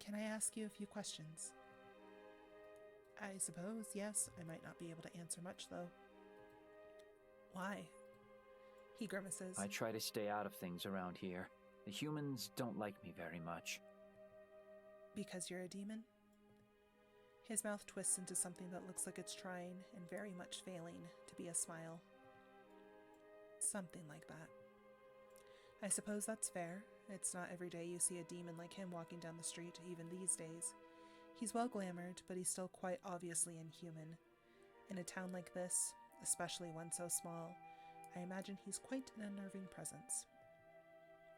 Can I ask you a few questions? I suppose, yes. I might not be able to answer much, though. Why? He grimaces. I try to stay out of things around here. The humans don't like me very much. Because you're a demon? His mouth twists into something that looks like it's trying, and very much failing, to be a smile. Something like that. I suppose that's fair. It's not every day you see a demon like him walking down the street, even these days. He's well glamored, but he's still quite obviously inhuman. In a town like this, especially one so small, I imagine he's quite an unnerving presence.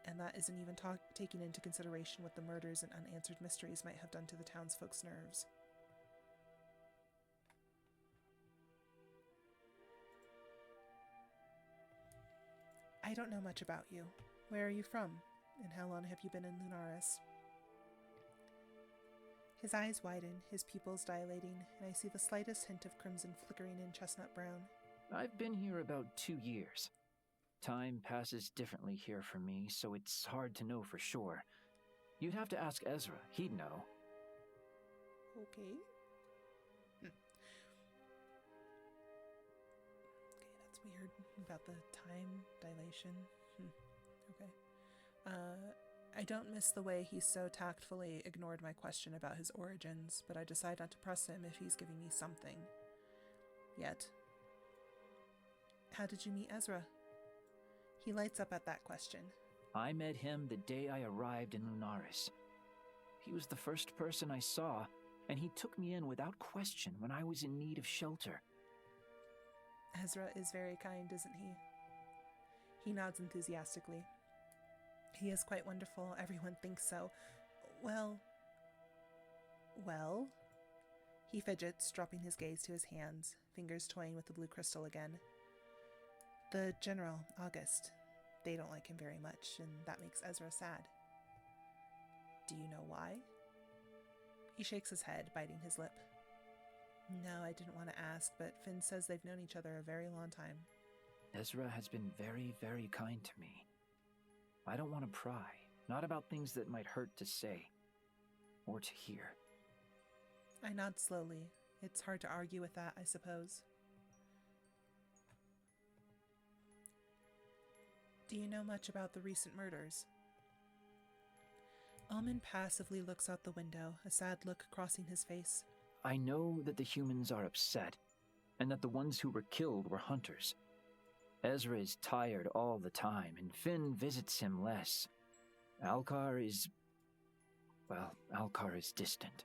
And that isn't even taking into consideration what the murders and unanswered mysteries might have done to the townsfolk's nerves. I don't know much about you. Where are you from? And how long have you been in Lunaris? His eyes widen, his pupils dilating, and I see the slightest hint of crimson flickering in chestnut brown. I've been here about 2 years. Time passes differently here for me, so it's hard to know for sure. You'd have to ask Ezra. He'd know. Okay. Okay, that's weird about the time dilation. Okay. I don't miss the way he so tactfully ignored my question about his origins, but I decide not to press him if he's giving me something. Yet. How did you meet Ezra? He lights up at that question. I met him the day I arrived in Lunaris. He was the first person I saw, and he took me in without question when I was in need of shelter. Ezra is very kind, isn't he? He nods enthusiastically. He is quite wonderful. Everyone thinks so. Well? He fidgets, dropping his gaze to his hands, fingers toying with the blue crystal again. The General, August. They don't like him very much, and that makes Ezra sad. Do you know why? He shakes his head, biting his lip. No, I didn't want to ask, but Finn says they've known each other a very long time. Ezra has been very, very kind to me. I don't want to pry, not about things that might hurt to say or to hear. I nod slowly. It's hard to argue with that, I suppose. Do you know much about the recent murders? Omen passively looks out the window, a sad look crossing his face. I know that the humans are upset, and that the ones who were killed were hunters. Ezra is tired all the time, and Finn visits him less. Alcar is distant.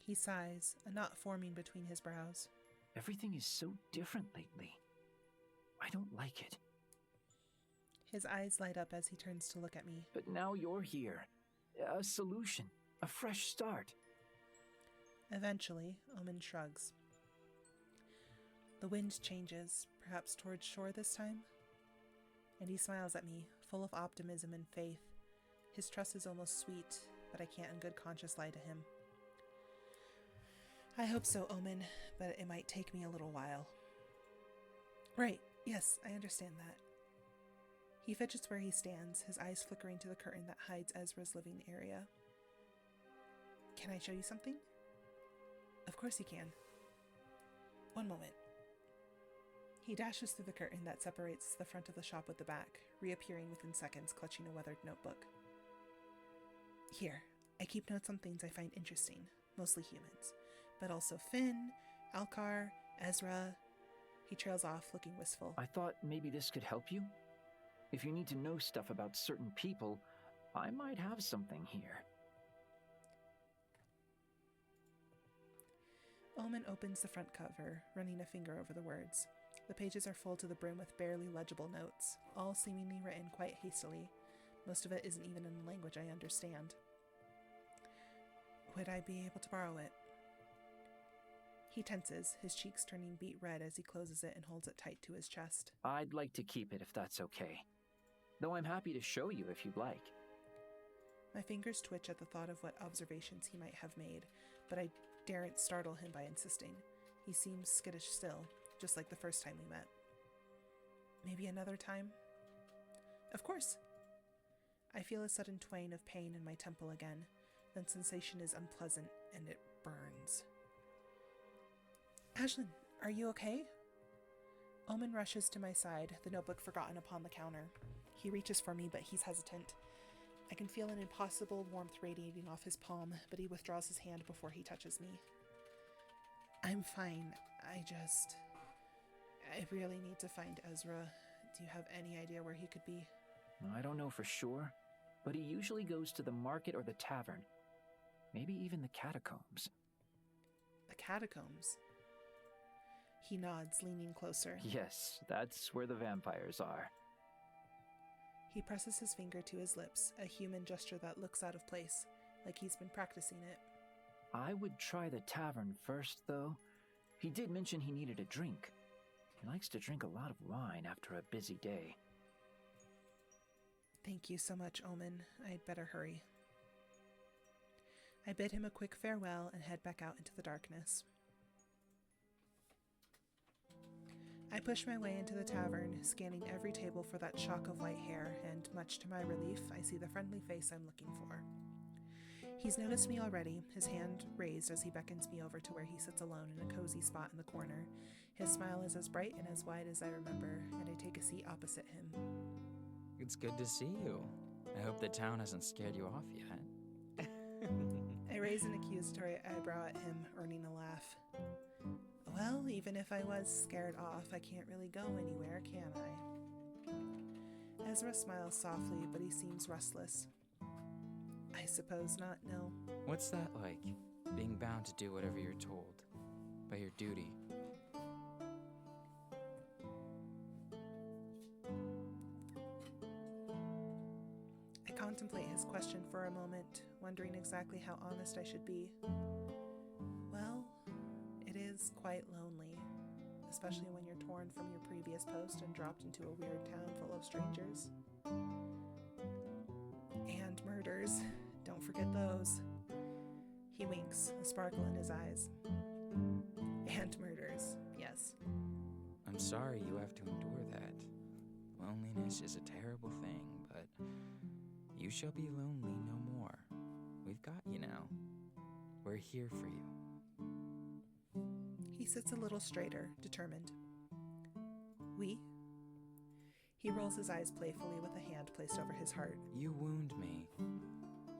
He sighs, a knot forming between his brows. Everything is so different lately. I don't like it. His eyes light up as he turns to look at me. But now you're here. A solution. A fresh start. Eventually, Omen shrugs. The wind changes, perhaps towards shore this time? And he smiles at me, full of optimism and faith. His trust is almost sweet, but I can't in good conscience lie to him. I hope so, Omen, but it might take me a little while. Right, yes, I understand that. He fidgets where he stands, his eyes flickering to the curtain that hides Ezra's living area. Can I show you something? Of course you can. One moment. He dashes through the curtain that separates the front of the shop with the back, reappearing within seconds, clutching a weathered notebook. Here, I keep notes on things I find interesting, mostly humans, but also Finn, Alcar, Ezra. He trails off, looking wistful. I thought maybe this could help you. If you need to know stuff about certain people, I might have something here. Omen opens the front cover, running a finger over the words. The pages are full to the brim with barely legible notes, all seemingly written quite hastily. Most of it isn't even in a language I understand. Would I be able to borrow it? He tenses, his cheeks turning beet red as he closes it and holds it tight to his chest. I'd like to keep it if that's okay. Though I'm happy to show you if you'd like. My fingers twitch at the thought of what observations he might have made, but I daren't startle him by insisting. He seems skittish still, just like the first time we met. Maybe another time? Of course. I feel a sudden twang of pain in my temple again. The sensation is unpleasant, and it burns. Ashlyn, are you okay? Omen rushes to my side, the notebook forgotten upon the counter. He reaches for me, but he's hesitant. I can feel an impossible warmth radiating off his palm, but he withdraws his hand before he touches me. I'm fine. I really need to find Ezra. Do you have any idea where he could be? I don't know for sure, but he usually goes to the market or the tavern. Maybe even the catacombs. The catacombs? He nods, leaning closer. Yes, that's where the vampires are. He presses his finger to his lips, a human gesture that looks out of place, like he's been practicing it. I would try the tavern first, though. He did mention he needed a drink. He likes to drink a lot of wine after a busy day. Thank you so much, Omen. I'd better hurry. I bid him a quick farewell and head back out into the darkness. I push my way into the tavern, scanning every table for that shock of white hair, and much to my relief, I see the friendly face I'm looking for. He's noticed me already, his hand raised as he beckons me over to where he sits alone in a cozy spot in the corner. His smile is as bright and as wide as I remember, and I take a seat opposite him. It's good to see you. I hope the town hasn't scared you off yet. I raise an accusatory eyebrow at him, earning a laugh. Well, even if I was scared off, I can't really go anywhere, can I? Ezra smiles softly, but he seems restless. I suppose not, no. What's that like? Being bound to do whatever you're told. By your duty. I contemplate his question for a moment, wondering exactly how honest I should be. Well, it is quite lonely, especially when you're torn from your previous post and dropped into a weird town full of strangers. And murders. Don't forget those. He winks, a sparkle in his eyes. And murders, yes. I'm sorry you have to endure that. Loneliness is a terrible thing, but you shall be lonely no more. We've got you now. We're here for you. He sits a little straighter, determined. We? He rolls his eyes playfully with a hand placed over his heart. You wound me.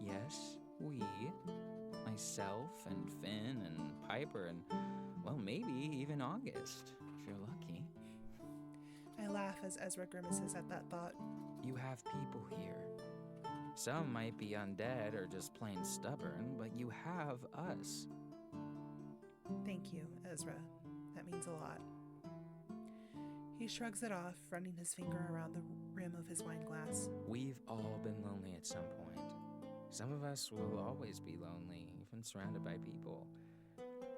Yes, we. Myself and Finn and Piper and, well, maybe even August, if you're lucky. I laugh as Ezra grimaces at that thought. You have people here. Some might be undead or just plain stubborn, but you have us. Thank you, Ezra. That means a lot. He shrugs it off, running his finger around the rim of his wine glass. We've all been lonely at some point. Some of us will always be lonely, even surrounded by people.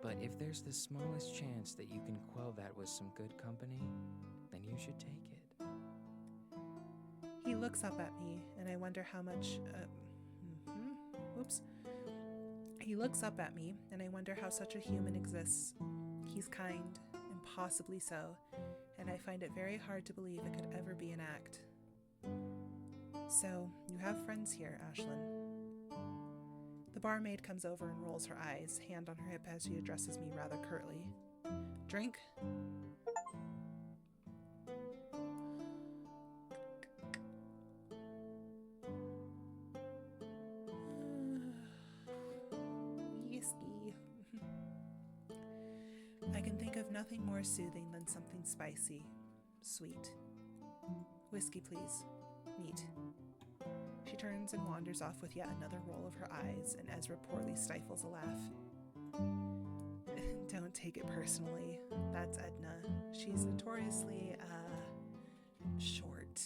But if there's the smallest chance that you can quell that with some good company, then you should take it. He looks up at me, and I wonder how much... Oops. He looks up at me, and I wonder how such a human exists. He's kind, impossibly so, and I find it very hard to believe it could ever be an act. So, you have friends here, Ashlyn. The barmaid comes over and rolls her eyes, hand on her hip as she addresses me rather curtly. Drink? Whiskey. I can think of nothing more soothing than something spicy, sweet. Whiskey, please. Neat. She turns and wanders off with yet another roll of her eyes, and Ezra poorly stifles a laugh. Don't take it personally. That's Edna. She's notoriously, short.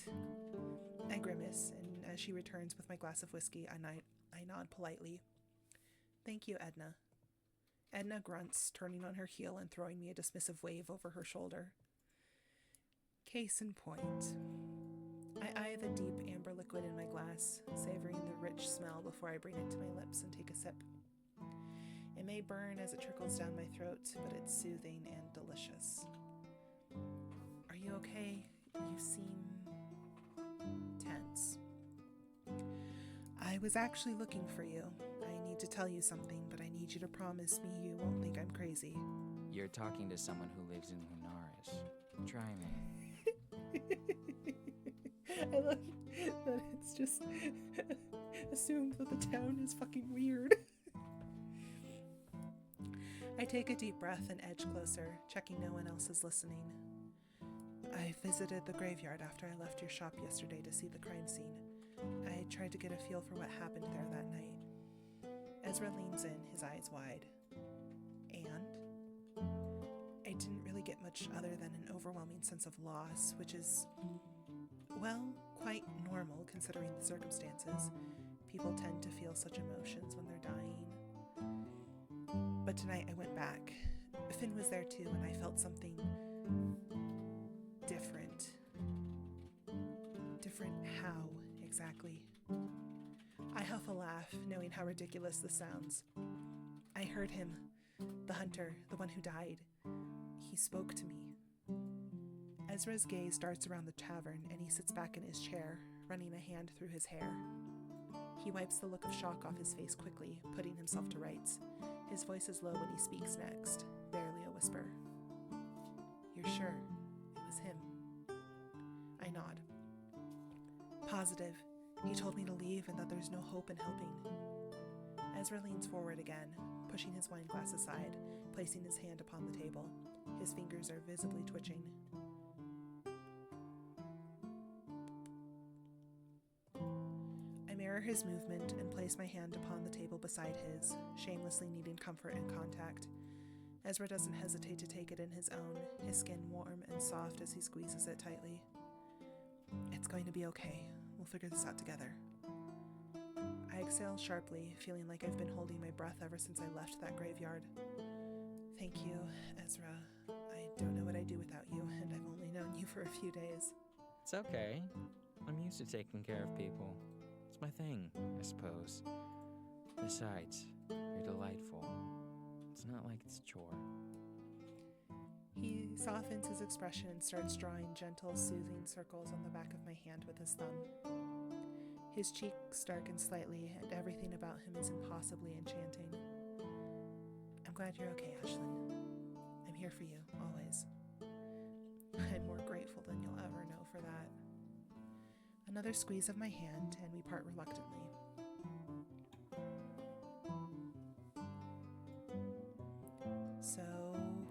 I grimace, and as she returns with my glass of whiskey, I nod politely. Thank you, Edna. Edna grunts, turning on her heel and throwing me a dismissive wave over her shoulder. Case in point. I eye the deep amber liquid in my glass, savoring the rich smell before I bring it to my lips and take a sip. It may burn as it trickles down my throat, but it's soothing and delicious. Are you okay? You seem tense. I was actually looking for you. I need to tell you something, but I need you to promise me you won't think I'm crazy. You're talking to someone who lives in Lunaris. Try me. I love that it's just assumed that the town is fucking weird. I take a deep breath and edge closer, checking no one else is listening. I visited the graveyard after I left your shop yesterday to see the crime scene. I tried to get a feel for what happened there that night. Ezra leans in, his eyes wide. And I didn't really get much other than an overwhelming sense of loss, which is, well, quite normal considering the circumstances. People tend to feel such emotions when they're dying. But tonight I went back. Finn was there too, and I felt something different. Different how, exactly? I huff a laugh, knowing how ridiculous this sounds. I heard him, the hunter, the one who died. He spoke to me. Ezra's gaze darts around the tavern, and he sits back in his chair, running a hand through his hair. He wipes the look of shock off his face quickly, putting himself to rights. His voice is low when he speaks next, barely a whisper. You're sure it was him? I nod. Positive. He told me to leave and that there's no hope in helping. Ezra leans forward again, pushing his wine glass aside, placing his hand upon the table. His fingers are visibly twitching. I mirror his movement and place my hand upon the table beside his, shamelessly needing comfort and contact. Ezra doesn't hesitate to take it in his own, his skin warm and soft as he squeezes it tightly. It's going to be okay. We'll figure this out together. I exhale sharply, feeling like I've been holding my breath ever since I left that graveyard. Thank you, Ezra. I don't know what I'd do without you, and I've only known you for a few days. It's okay. I'm used to taking care of people. It's my thing, I suppose. Besides, you're delightful. It's not like it's a chore. He softens his expression and starts drawing gentle, soothing circles on the back of my hand with his thumb. His cheeks darken slightly, and everything about him is impossibly enchanting. I'm glad you're okay, Ashlyn. I'm here for you, always. I'm more grateful than you'll ever know for that. Another squeeze of my hand, and we part reluctantly. So,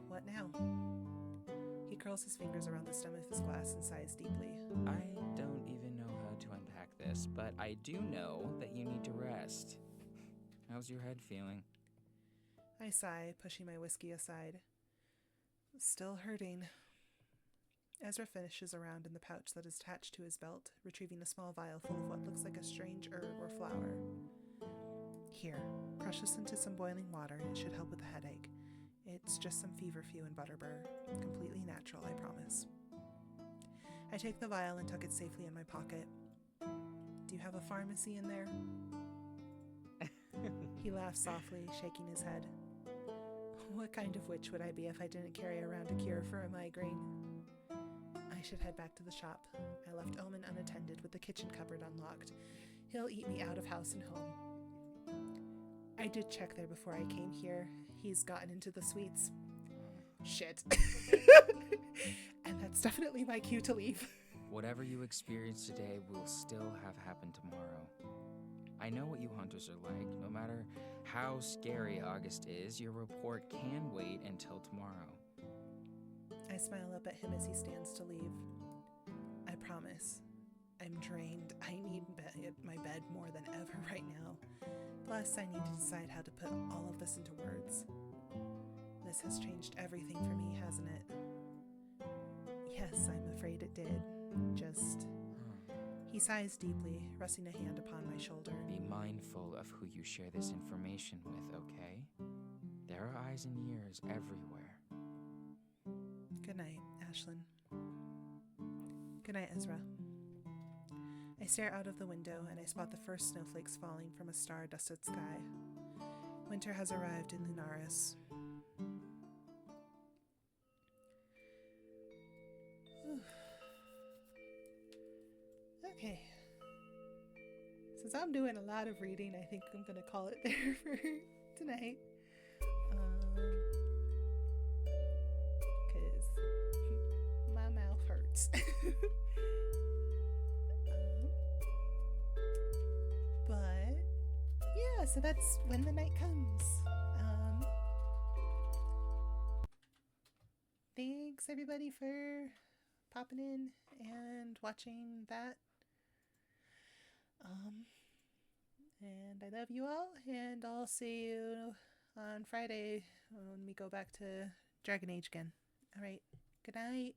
what now? He curls his fingers around the stem of his glass and sighs deeply. I don't even know how to unpack this, but I do know that you need to rest. How's your head feeling? I sigh, pushing my whiskey aside. Still hurting. Ezra finishes around in the pouch that is attached to his belt, retrieving a small vial full of what looks like a strange herb or flower. Here, crush this into some boiling water and it should help with the headache. It's just some feverfew and butterbur. Completely natural, I promise. I take the vial and tuck it safely in my pocket. Do you have a pharmacy in there? He laughs softly, shaking his head. What kind of witch would I be if I didn't carry around a cure for a migraine? I should head back to the shop. I left Omen unattended with the kitchen cupboard unlocked. He'll eat me out of house and home. I did check there before I came here. He's gotten into the sweets. Shit. And that's definitely my cue to leave. Whatever you experience today will still have happened tomorrow. I know what you hunters are like. No matter how scary August is, your report can wait until tomorrow. I smile up at him as he stands to leave. I promise. I'm drained. I need my bed more than ever right now. Plus, I need to decide how to put all of this into words. This has changed everything for me, hasn't it? Yes, I'm afraid it did. Just... He sighs deeply, resting a hand upon my shoulder. Be mindful of who you share this information with, okay? There are eyes and ears everywhere. Good night, Ashlyn. Good night, Ezra. I stare out of the window and I spot the first snowflakes falling from a star-dusted sky. Winter has arrived in Lunaris. Okay. Since I'm doing a lot of reading, I think I'm gonna call it there for tonight. Cause my mouth hurts. But yeah, so that's When the Night Comes. Thanks everybody for popping in and watching that. And I love you all, and I'll see you on Friday when we go back to Dragon Age again. All right, good night.